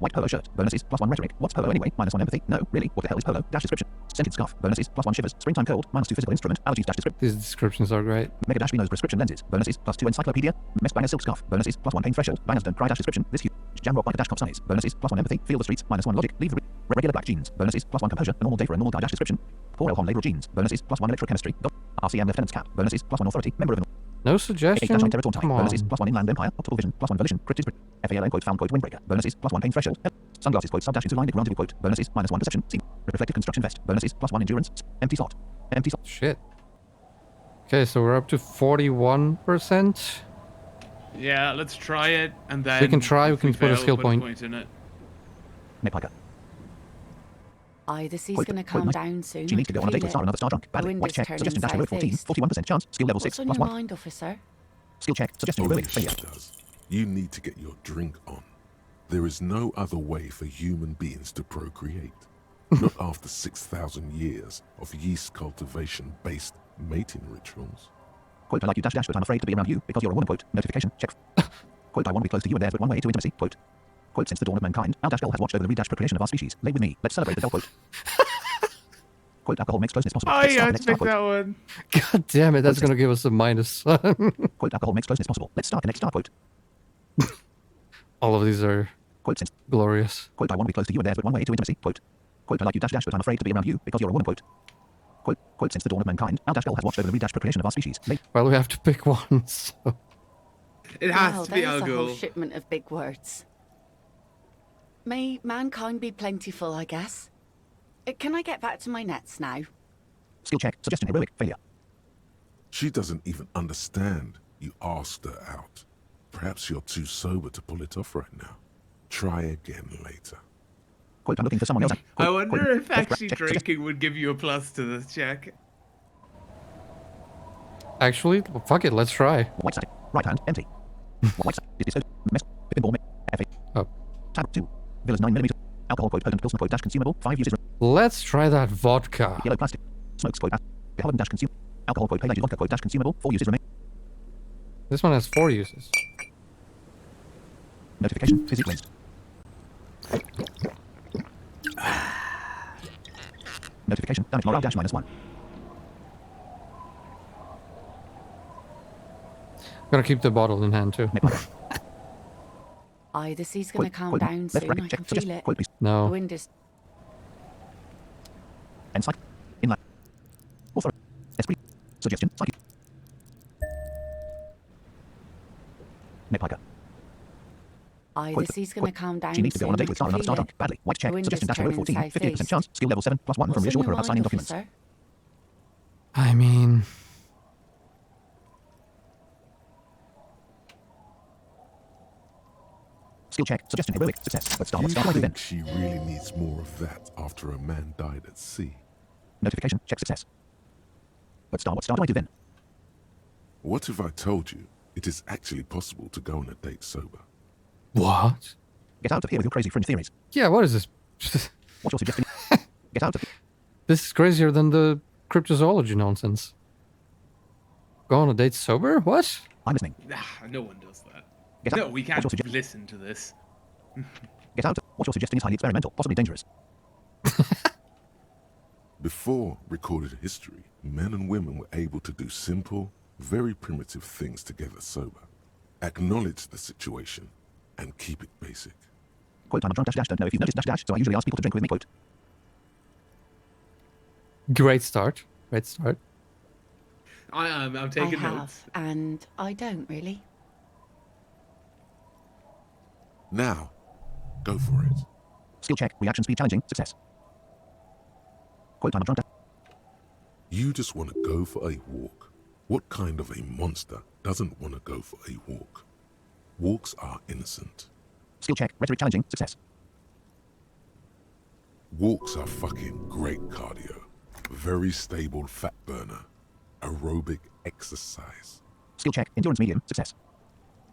White polo shirt. Bonuses +1 rhetoric. What's polo anyway? -1 empathy. No, really. What the hell is polo? Dash description. Scented scarf. Bonuses +1 shivers. Springtime cold. -2 physical instrument. Allergies dash description. These descriptions are great. Mega dash Vino's prescription lenses. Bonuses +2 encyclopedia. Mess banger silk scarf. Bonuses +1 pain threshold. Bangers don't cry dash description. This huge jamrock biker dash cop size. Bonuses +1 empathy. Feel the streets. -1 logic. Leave the regular black jeans. Bonuses +1 composure. A normal day for a normal guy dash description. Paul Elhom label jeans. Bonuses +1 electrochemistry. RCM lieutenant's cap. Bonuses +1 authority. Member of an No 8 suggestion? dash territorial type. Come on. Bonuses +1 inland empire. Optical vision. +1 volition. Cryptis. FALN quote found quote windbreaker. Bonuses +1 pain threshold. Sunglasses quote sub dash into blinded rendezvous quote. Bonuses -1 deception. See. Reflective construction vest. Bonuses +1 endurance. Empty slot. Empty slot. Shit. Okay, so we're up to 41%. Yeah, let's try it, and then We can try, we if can put a fail, skill put point. in it. Nepiker. Either sea's Quote, gonna quote, calm nice. down soon. She needs to I go can on a date feel with Star it. another star drunk. Badly. wind White is check. turning Suggestion dash heroic 14. southeast. 41% chance. Skill level 6 What's on your +1. mind, officer? Skill check. Suggestion Only heroic she failure. does. You need to get your drink on. There is no other way for human beings to procreate. Not after 6,000 years of yeast cultivation-based mating rituals. Quote, I like you dash dash, but I'm afraid to be around you because you're a woman. Quote, notification, check. Quote, I want to be close to you and there's but one way to intimacy. Quote, quote, since the dawn of mankind, our dash girl has watched over the re-dash procreation of our species. Lay with me, let's celebrate the girl. Quote. Quote, alcohol makes closeness possible. Oh Let's yeah, start the let's next pick star, quote. that one. God damn it, that's gonna give us a minus. Quote, alcohol makes closeness possible. Let's start the next star. Quote. All of these are Quote, since, glorious. quote, I want to be close to you and there's but one way to intimacy. Quote, quote, I like you dash dash, but I'm afraid to be around you because you're a woman. Quote. Quote, quote, since the dawn of mankind, our dash girl has watched over the re-dash procreation of our species. Lay, Well, we have to pick one, so... It has Wow, to be there's Al a whole Ghul. shipment of big words. May mankind be plentiful, I guess. Can I get back to my nets now? skill check, suggestion heroic failure. She doesn't even understand you asked her out. Perhaps you're too sober to pull it off right now. Try again later. Quote, I'm looking for someone else. I Quote, wonder quote, if left, actually check, drinking would give you a plus to this check. Actually, well, fuck it, let's try. White static. Right hand, empty. White static. Is this mess? Pinball, F8. Oh. Tab 2. Villas 9mm. Alcohol, quote, potent, pilsner, quote, dash consumable. 5 uses. Let's try that vodka. Yellow plastic. Smokes, quote, Beholden, dash consumable. Alcohol, quote, pale vodka, quote, dash consumable. 4 uses remain. This one has 4 uses. Notification. Fizzy cleansed. Notification. Damage morale dash -1. Gonna keep the bottle in hand too. Either sea's gonna Quote, calm quote, down left soon. bracket, I check, can suggest, feel it. quote, please. The No. wind is. Insight. Inline. Author. Esprit. Suggestion. Psyche. Netpiker. Either Quote, sea's gonna quote, calm down She needs to go soon. on a I date with can Star another feel Star it. Dunk. Badly. White check. The wind Suggestion is dash road turning 14. 50% southeast. chance. Skill level 7 +1 from What's on reassured your her about signing mind, documents. officer? I mean, Skill check. Suggestion heroic. Success. Let's start. You Start right think then. she really needs more of that after a man died at sea? Notification. Check success. Let's start. What start do I do then? What if I told you it is actually possible to go on a date sober? what? Get out of here with your crazy fringe theories. Yeah, what is this? What's your suggestion? Get out of here. This is crazier than the cryptozoology nonsense. Go on a date sober? What? I'm listening. No one does that. Get out. No, we What's can't your suggestion? listen to this. Get out. What you're suggesting is highly experimental, possibly dangerous. Before recorded history, men and women were able to do simple, very primitive things together sober. Acknowledge the situation and keep it basic. Quote, I'm a drunk dash dash. Don't know if you've noticed dash dash, so I usually ask people to drink with me. Quote. Great start. Great start. I'm I taking have, notes. and I don't really. Now, go for it. Skill check. Reaction speed challenging. Success. Quote, I'm a drunk dash. You just want to go for a walk. What kind of a monster doesn't want to go for a walk? Walks are innocent. Skill check. Rhetoric challenging. Success. Walks are fucking great cardio. Very stable fat burner. Aerobic exercise. Skill check. Endurance medium. Success.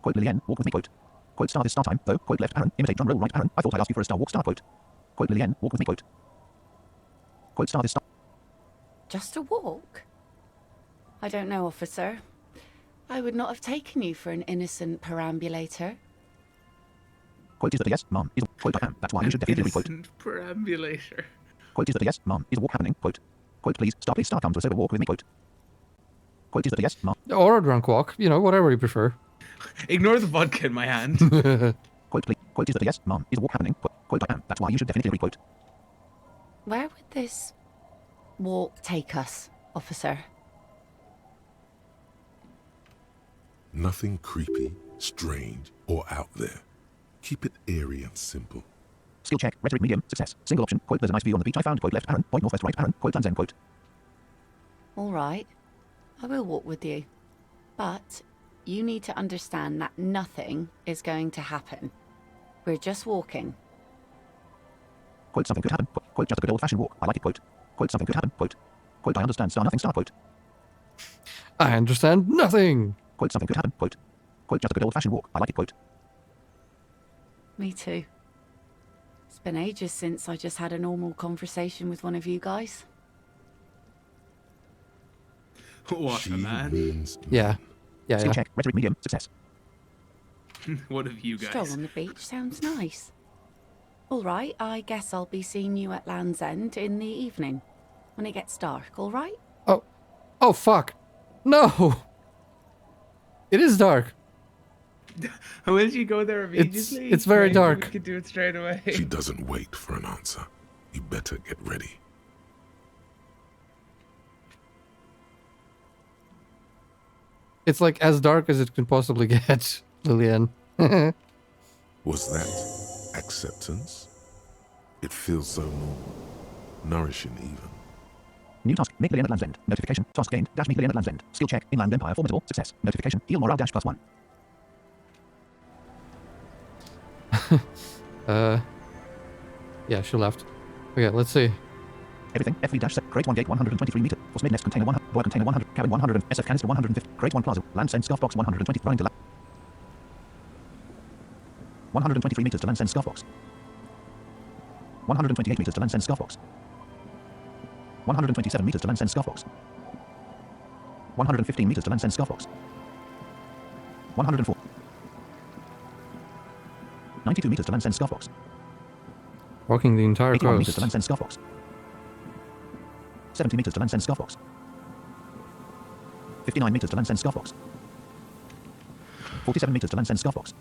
Quote, Lillian. Walk with me. Quote. Quote, start is start time. Though. Quote, left Aaron. Imitate drum roll right Aaron. I thought I'd ask you for a star walk. Start. Quote. Quote, Lillian. Walk with me. Quote. Quote, start is start. Just a walk? I don't know, officer. I would not have taken you for an innocent perambulator. Quote, is that a yes? Mom. Is a quote, I am. That's why you should definitely quote. Innocent perambulator. Quote, is that a yes? Mom. Is a walk happening? Quote. Quote, please start come to a sober walk with me. Quote. Quote, is that a yes? Mom. Or a drunk walk. You know, whatever you prefer. Ignore the vodka in my hand. Quote, please. Quote, is that a yes? Mom. Is a walk happening? Quote, I am. That's why you should definitely quote. Where would this walk take us, officer? Nothing creepy, strange, or out there. Keep it airy and simple. Skill check. Rhetoric medium. Success. Single option. Quote, there's a nice view on the beach I found. Quote, left Aaron. Point northwest right Aaron. Quote, Lands End. Quote. All right, I will walk with you. But you need to understand that nothing is going to happen. We're just walking. Quote, something could happen. Quote, just a good old fashioned walk. I like it. Quote. Quote, something could happen. Quote. Quote, I understand star nothing star. Quote. I understand nothing. Quote, something could happen. Quote. Quote, just a good old fashioned walk. I like it. Quote. Me too. It's been ages since I just had a normal conversation with one of you guys. What She a man. means Yeah. Yeah, Skill yeah. check. Rhetoric medium. Success. What of you Stroll guys? on the beach sounds nice. All right, I guess I'll be seeing you at Land's End in the evening, when it gets dark, all right? Oh. Oh, fuck. No. It is dark. Will you go there immediately? it's very Maybe dark. We could do it straight away. She doesn't wait for an answer. You better get ready. It's like as dark as it can possibly get, Lillian. Was that acceptance? It feels so normal. Nourishing even. New task. Make Lillian at Land's End. Notification. Task gained. Dash meet Lillian at Land's End. Skill check. Inland Empire formidable. Success. Notification. Heal morale dash +1. Yeah, she left. Okay, let's see. Everything. FV-set. Crate 1 gate 123 meter. Force mid nest container 100. Boy container 100. Cabin 100. SF canister 150. Crate 1 plaza. Land send scarf box 120. Running to 123 meters to land send scarf box. 128 meters to land send scarf box. 127 meters to land send scarf box. 115 meters to land send scarf box. 104. 92 meters to land send scarf box. Walking the entire 81 meters coast. to land send scarf box. 70 meters to land send scarf box. 59 meters to land send scarf box. 47 meters to land send scarf box.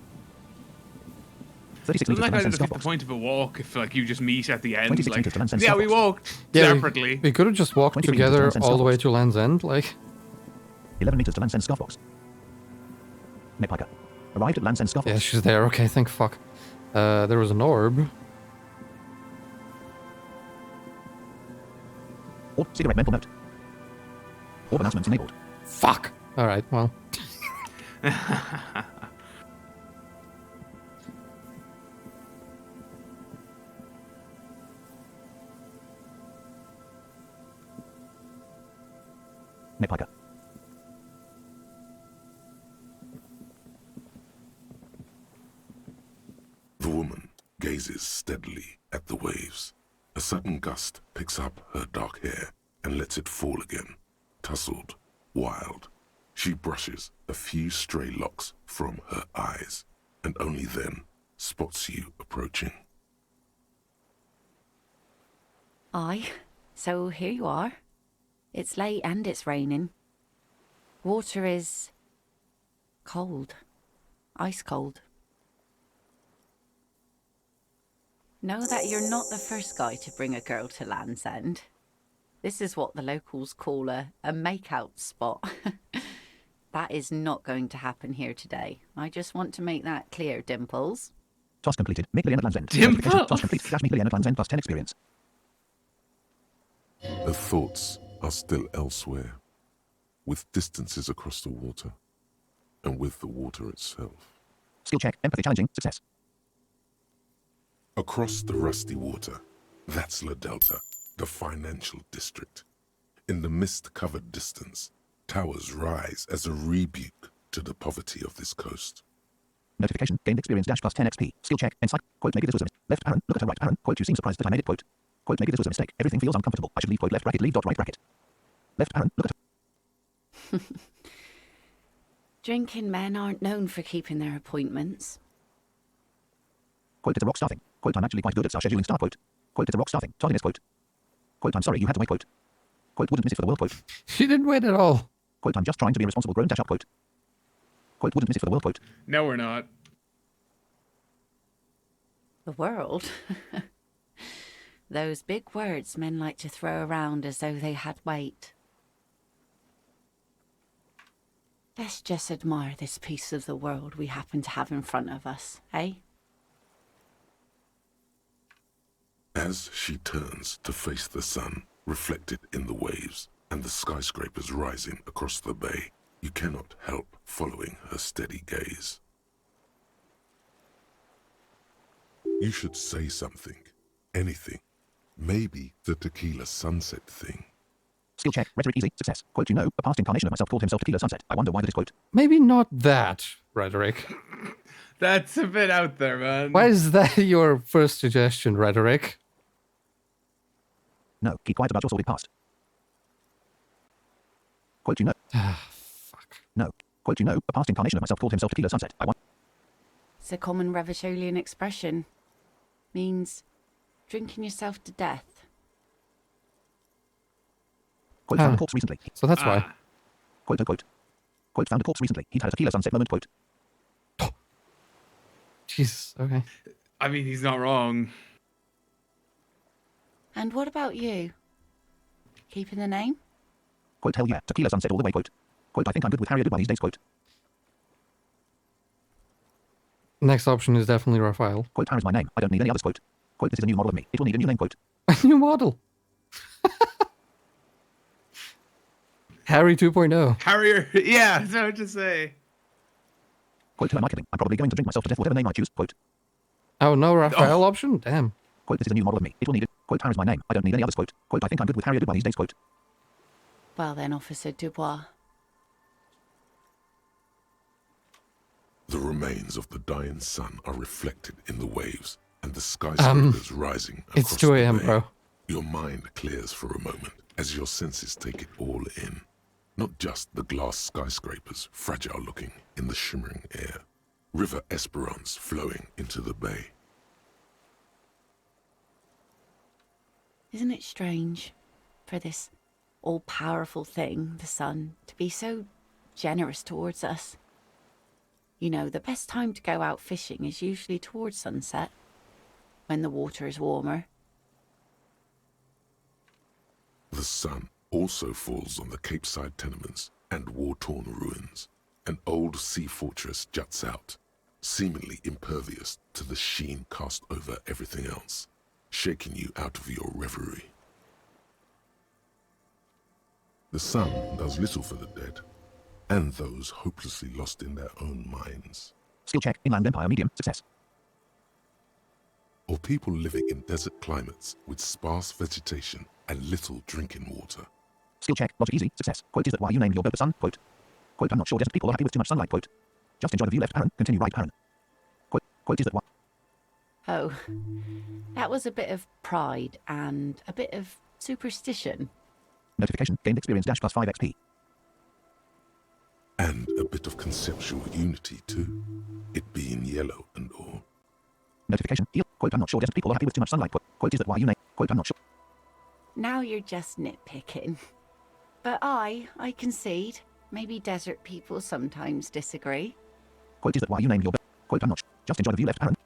36 Doesn't meters to that land kind send of scarf defeat the box. point of a walk if like you just meet at the end? 26 Like, meters to land send yeah, scarf we box. walked Yeah, separately. we could have just walked 23 meters to together land send all the scarf way box. to Land's End, like... 11 meters to land send scarf box. Nepiker. Arrived at land send scarf box. Yeah, she's there. Okay, thank fuck. There was an orb. Orb, cigarette mental note. Orb announcements enabled. Fuck! Alright, well... Nepiker. The woman gazes steadily at the waves. A sudden gust picks up her dark hair and lets it fall again, tousled, wild. She brushes a few stray locks from her eyes, and only then spots you approaching. Aye, so here you are. It's late and it's raining. Water is cold. Ice cold. Know that you're not the first guy to bring a girl to Land's End. This is what the locals call a make-out spot. That is not going to happen here today. I just want to make that clear, Dimples. Task completed. Make Leon at Land's End. Dimple! Notification. Task complete. Flash me Leon at Land's End plus 10 experience. Her thoughts are still elsewhere, with distances across the water, and with the water itself. Skill check. Empathy challenging. Success. Across the rusty water, that's La Delta, the financial district. In the mist-covered distance, towers rise as a rebuke to the poverty of this coast. Notification. Gained experience dash plus 10 XP. Skill check. Insight. Quote, maybe this was a mistake. Left parent. Look at her right parent. Quote, you seem surprised that I made it. Quote. Quote, maybe this was a mistake. Everything feels uncomfortable. I should leave. Quote, left bracket. Leave dot right bracket. Left parent. Look at her. Drinking men aren't known for keeping their appointments. Quote, it's a rock staffing. Quote, I'm actually quite good at star scheduling star. Quote. Quote, it's a rock staffing. Tardiness. Quote. Quote, I'm sorry you had to wait. Quote. Quote, wouldn't miss it for the world. Quote. She didn't wait at all. Quote, I'm just trying to be a responsible grown dash up. Quote. Quote, wouldn't miss it for the world. Quote. No, we're not. The world? Those big words men like to throw around as though they had weight. Let's just admire this piece of the world we happen to have in front of us, eh? As she turns to face the sun, reflected in the waves, and the skyscrapers rising across the bay, you cannot help following her steady gaze. You should say something. Anything. Maybe the tequila sunset thing. Skill check. Rhetoric easy. Success. Quote, you know, a past incarnation of myself called himself Tequila Sunset. I wonder why that is. Quote. Maybe not that, Rhetoric. That's a bit out there, man. Why is that your first suggestion, Rhetoric? No, keep quiet about your sordid past. Quote, you know. Fuck. No. Quote, you know, a past incarnation of myself called himself Tequila Sunset. I want. It's a common Revacholian expression. Means drinking yourself to death. Quote, found a corpse recently. So that's why. Quote, unquote. Quote, found a corpse recently. He'd had a Tequila Sunset moment. Quote. Jesus, okay. I mean, he's not wrong. And what about you? Keeping the name? Quote, hell yeah, Tequila Sunset all the way. Quote. Quote, I think I'm good with Harriet Goodbye these days. Quote. Next option is definitely Raphael. Quote, Harry's my name. I don't need any others. Quote. Quote, this is a new model of me. It will need a new name. Quote. A new model. Harry 2.0. Harrier, yeah, that's what I would just say. Quote, who am I kidding? I'm probably going to drink myself to death whatever name I choose. Quote. Oh, no Raphael option? Damn. Quote, this is a new model of me. It will need it. Quote, Harry's my name. I don't need any others. Quote, I think I'm good with Harry Dubois these days. Quote. Well then, Officer Dubois. The remains of the dying sun are reflected in the waves and the skyscrapers rising across It's 2 a.m., the bay. bro. Your mind clears for a moment as your senses take it all in. Not just the glass skyscrapers, fragile looking in the shimmering air. River Esperance flowing into the bay. Isn't it strange for this all-powerful thing, the sun, to be so generous towards us? You know, the best time to go out fishing is usually towards sunset, when the water is warmer. The sun also falls on the Capeside tenements and war-torn ruins. An old sea fortress juts out, seemingly impervious to the sheen cast over everything else, shaking you out of your reverie. The sun does little for the dead, and those hopelessly lost in their own minds. Skill check. Inland Empire medium. Success. Or people living in desert climates with sparse vegetation and little drinking water. Skill check. Logic easy. Success. Quote, is that why you named your boat the sun? Quote, I'm not sure desert people are happy with too much sunlight. Quote, just enjoy the view left parent. Continue right parent. Quote, is that why? Oh, that was a bit of pride and a bit of superstition. Notification. Gained experience dash plus 5 XP. And a bit of conceptual unity too, it being yellow and all. Notification. Heal. Quote, I'm not sure desert people are happy with too much sunlight. Quote, is that why you named? Quote, I'm not sure. Now you're just nitpicking. But I concede. Maybe desert people sometimes disagree. Quote, is that why you named your boat? Quote, I'm not sure. Just enjoy the view left parent.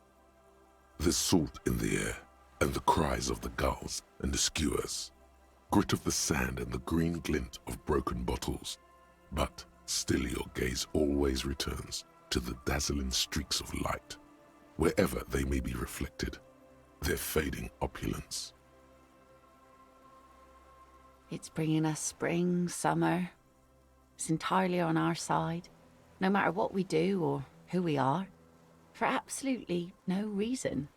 There's salt in the air, and the cries of the gulls and the skewers. Grit of the sand and the green glint of broken bottles. But still your gaze always returns to the dazzling streaks of light, wherever they may be reflected, their fading opulence. It's bringing us spring, summer. It's entirely on our side, no matter what we do or who we are, for absolutely no reason.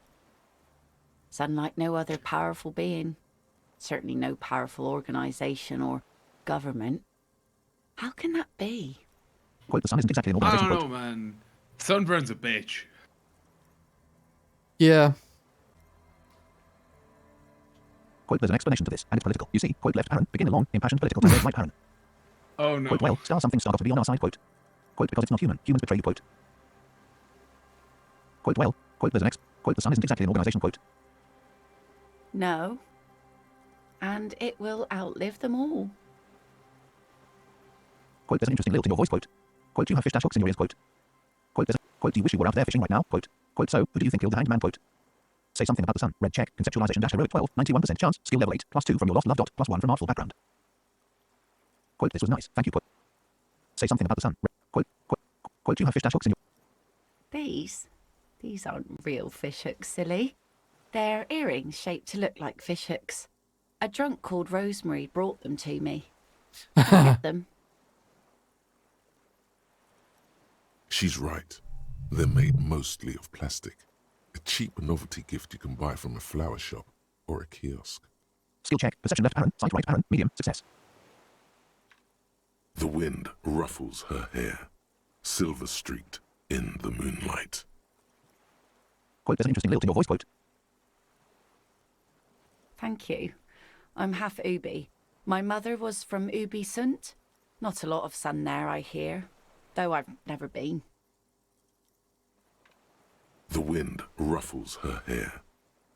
It's unlike no other powerful being, certainly no powerful organization or government. How can that be? Quote, the sun isn't exactly an I organization. don't Quote, know, man. Sunburn's a bitch. Yeah. quote, there's an explanation to this, and it's political. You see, quote, left parent, begin a long, impassioned political tirade, right parent. Oh no. Quote, well, star something star got to be on our side. Quote, because it's not human. Humans betray you. Quote, well, quote, there's an quote, the sun isn't exactly an organization. Quote, No. And it will outlive them all. quote, there's an interesting lilt in your voice. Quote, you have fish dash hooks in your ears. Quote, do you wish you were out there fishing right now? Quote, so, who do you think killed the hanged man? Quote, say something about the sun. Red check. Conceptualization dash heroic 12. 91% chance. Skill level 8. +2 from your lost love dot. +1 from artful background. Quote, this was nice. Thank you. Quote, say something about the sun. Quote, you have fish dash hooks in your... These aren't real fish hooks, silly. They're earrings shaped to look like fish hooks. A drunk called Rosemary brought them to me. I get them. She's right. They're made mostly of plastic. A cheap novelty gift you can buy from a flower shop or a kiosk. Skill check. Perception left parent. Sight right parent. Medium. Success. The wind ruffles her hair, silver streaked in the moonlight. Quote, there's an interesting lilt in your voice. Quote, Thank you. I'm half Ubi. My mother was from Ubi Sunt. Not a lot of sun there, I hear, though I've never been. The wind ruffles her hair,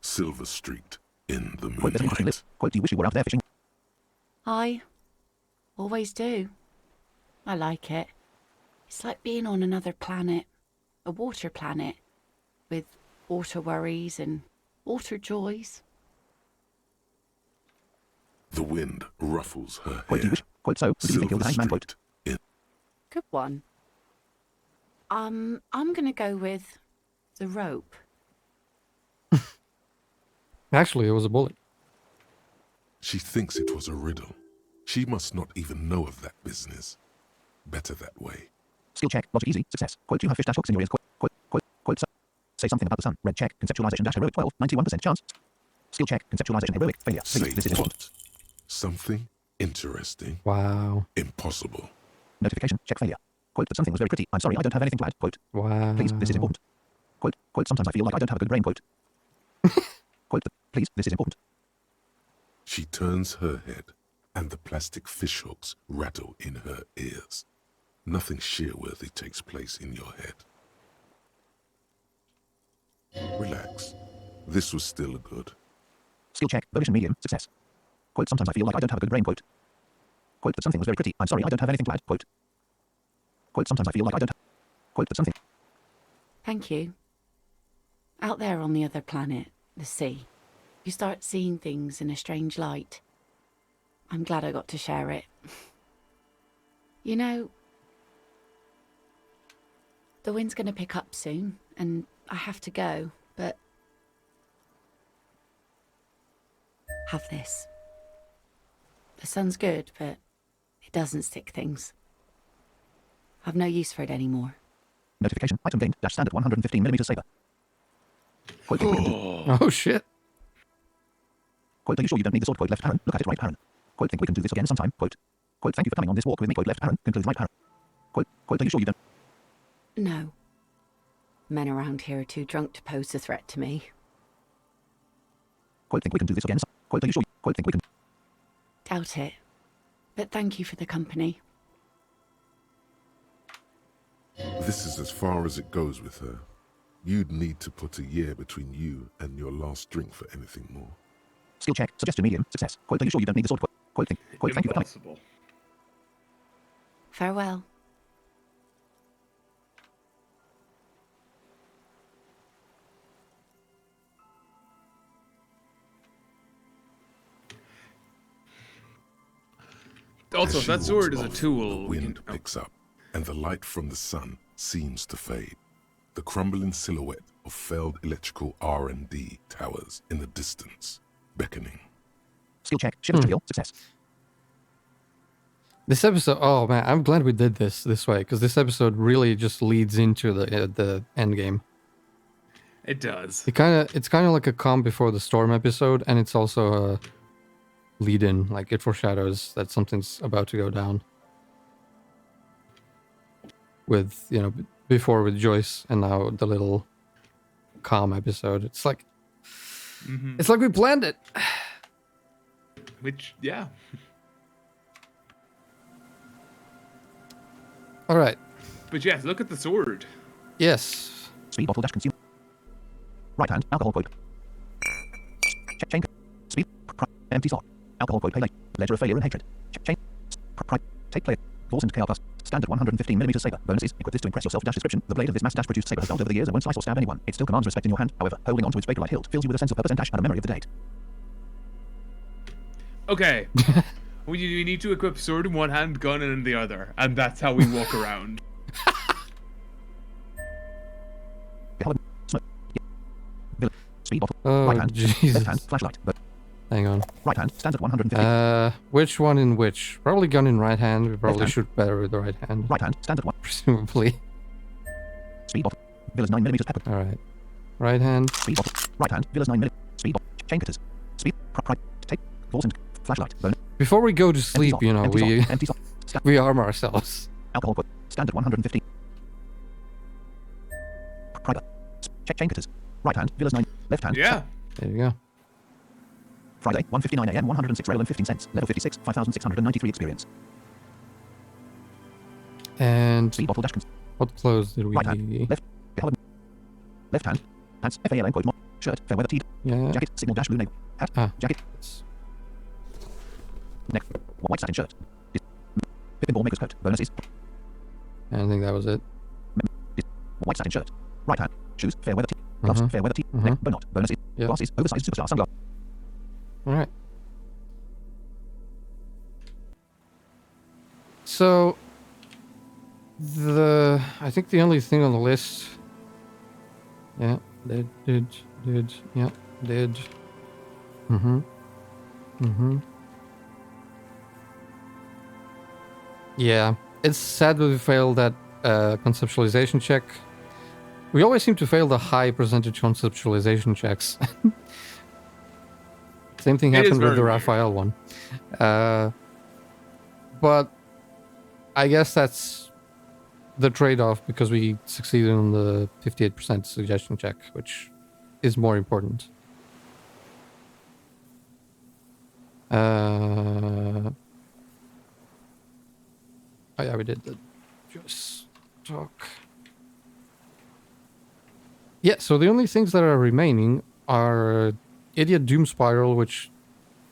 silver streaked in the quote, there's an interesting moonlight. lilt. Quote, do you wish you were out there fishing? I always do. I like it. It's like being on another planet, a water planet, with water worries and water joys. The wind ruffles her Quote, do you hair, wish... Quote, so, who do you think killed the hanged man? Quote, streaked in. Good one. I'm gonna go with the rope. Actually, it was a bullet. She thinks it was a riddle. She must not even know of that business. Better that way. skill check. Logic easy. Success. Quote, you have fish dash hooks in your ears. Quote, so, Say something about the sun. Red check. Conceptualization dash heroic 12. 91% chance. Skill check. Conceptualization heroic. Failure. Say Please, this is important. what? Something interesting. Wow. Impossible. Notification. Check failure. Quote, but something was very pretty. I'm sorry, I don't have anything to add. Quote. Wow. Please, this is important. Quote, sometimes I feel like I don't have a good brain. Quote. Quote, please, this is important. She turns her head, and the plastic fishhooks rattle in her ears. Nothing shear-worthy takes place in your head. Relax. This was still good. Skill check. Volition medium. Success. Quote, sometimes I feel like I don't have a good brain. Quote. Quote, but something was very pretty. I'm sorry, I don't have anything to add. Quote. Quote, sometimes I feel like I don't have... Quote, but something... Thank you. Out there on the other planet, the sea, you start seeing things in a strange light. I'm glad I got to share it. You know, the wind's going to pick up soon, and I have to go, but... Have this. The sun's good, but it doesn't stick things. I've no use for it anymore. Notification. Item gained. Dash standard 115mm saber. Quote, think we can do... Oh shit. Quote, are you sure you don't need the sword? Quote, left parent. Look at it, right parent. Quote, think we can do this again sometime. Quote. Quote, thank you for coming on this walk with me. Quote, left parent. Concludes right parent. Quote, are you sure you don't... No. Men around here are too drunk to pose a threat to me. Quote, think we can do this again. Quote, are you sure? Quote, think we can... Doubt it. But thank you for the company. This is as far as it goes with her. You'd need to put a year between you and your last drink for anything more. Skill check. Suggestion medium. Success. Quote, are you sure you don't need the sword? Quote, thank you for coming. Impossible. Farewell. Also, As if that she sword is walks a off, tool, the we wind can... picks up, and the light from the sun seems to fade. The crumbling silhouette of failed electrical R&D towers in the distance, beckoning. Skill check. Shivers reveal. Success. This episode, oh man, I'm glad we did this way, because this episode really just leads into the end game. It does. It's kind of like a calm before the storm episode, and it's also a lead-in, like it foreshadows that something's about to go down. With, you know, before with Joyce, and now the little calm episode. It's like, it's like we planned it. Which, yeah. All right. But yes, look at the sword. Yes. Speed bottle dash consume. Right hand. Alcohol quote. Check chain. Speed. Empty slot. Alcohol quote. Pay late. Ledger of failure and hatred. Check chain. Take player. Force and KR plus. Standard 115mm saber. Bonuses. Equip this to impress yourself. Dash description. The blade of this mass-produced saber has dulled over the years and won't slice or stab anyone. It still commands respect in your hand. However, holding onto its Vaporite hilt fills you with a sense of purpose and dash and a memory of the date. Okay. we need to equip sword in one hand, gun in the other. And that's how we walk around. Speed bottle. Oh, Right hand. Jesus. Left hand. Flashlight. Hang on. Right hand. Standard 150. Which one in which? Probably gun in right hand. We probably hand. shoot better with the right hand. Right hand. Standard 1. Presumably. Speed bottle. Villas 9mm pepper. All right. Right hand. Speed bottle. Right hand. Villas 9mm. Speed bottle. Chain cutters. Speed. Take. Force and flashlight. Bonus. Before we go to sleep, slot. you know, Empty we slot. Empty slot. we arm ourselves. Alcohol quote. Standard 150. Private. Check chain cutters. Right hand. Villas 9. Left hand. Yeah. There you go. Friday, 1:59 a.m. 106 rel and 15 cents. Level 56. 5,693 experience. And Speed bottle dash. what clothes did we? Right hand. Left hand. Pants. FALN quote. Shirt. Fair weather tee. Yeah. Jacket. Signal dash blue navel. Hat. Ah. Jacket. Yes. Neck. White satin shirt. Pippin ball maker's coat. Bonuses. I think that was it. White satin shirt. Right hand. Shoes. Fair weather tee. Gloves. Fair weather tee. Neck. But not. Bonuses. Yeah. Glasses. Oversized superstar sunglasses. All right. So I think the only thing on the list. Yeah, did. Yeah, did. Yeah, it's sad that we failed that conceptualization check. We always seem to fail the high percentage conceptualization checks. Same thing It is happened with the very Raphael one. But I guess that's the trade-off because we succeeded on the 58% suggestion check, which is more important. Oh yeah, we did the just talk. Yeah, so the only things that are remaining are Idiot Doom Spiral, which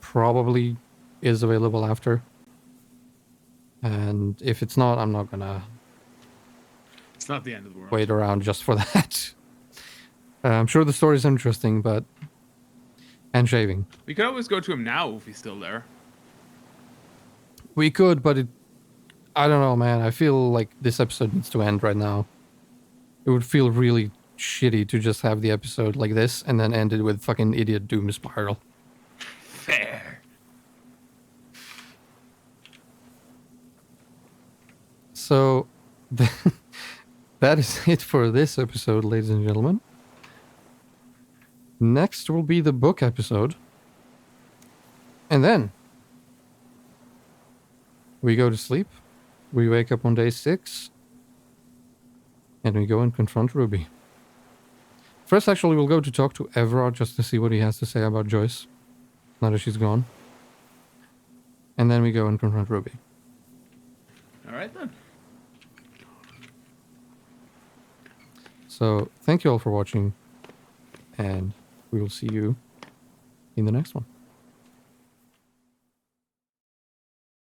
probably is available after. And if it's not, I'm not gonna It's not the end of the world. wait around just for that. I'm sure the story's interesting, but... And shaving. We could always go to him now if he's still there. We could, but it... I don't know, man. I feel like this episode needs to end right now. It would feel really shitty to just have the episode like this and then end it with fucking Idiot Doom Spiral. Fair. So, that is it for this episode, ladies and gentlemen. Next will be the book episode. And then we go to sleep. We wake up on day 6. And we go and confront Ruby. First, actually, we'll go to talk to Everard just to see what he has to say about Joyce. Now that she's gone. And then we go and confront Ruby. Alright then. So, thank you all for watching. And we will see you in the next one.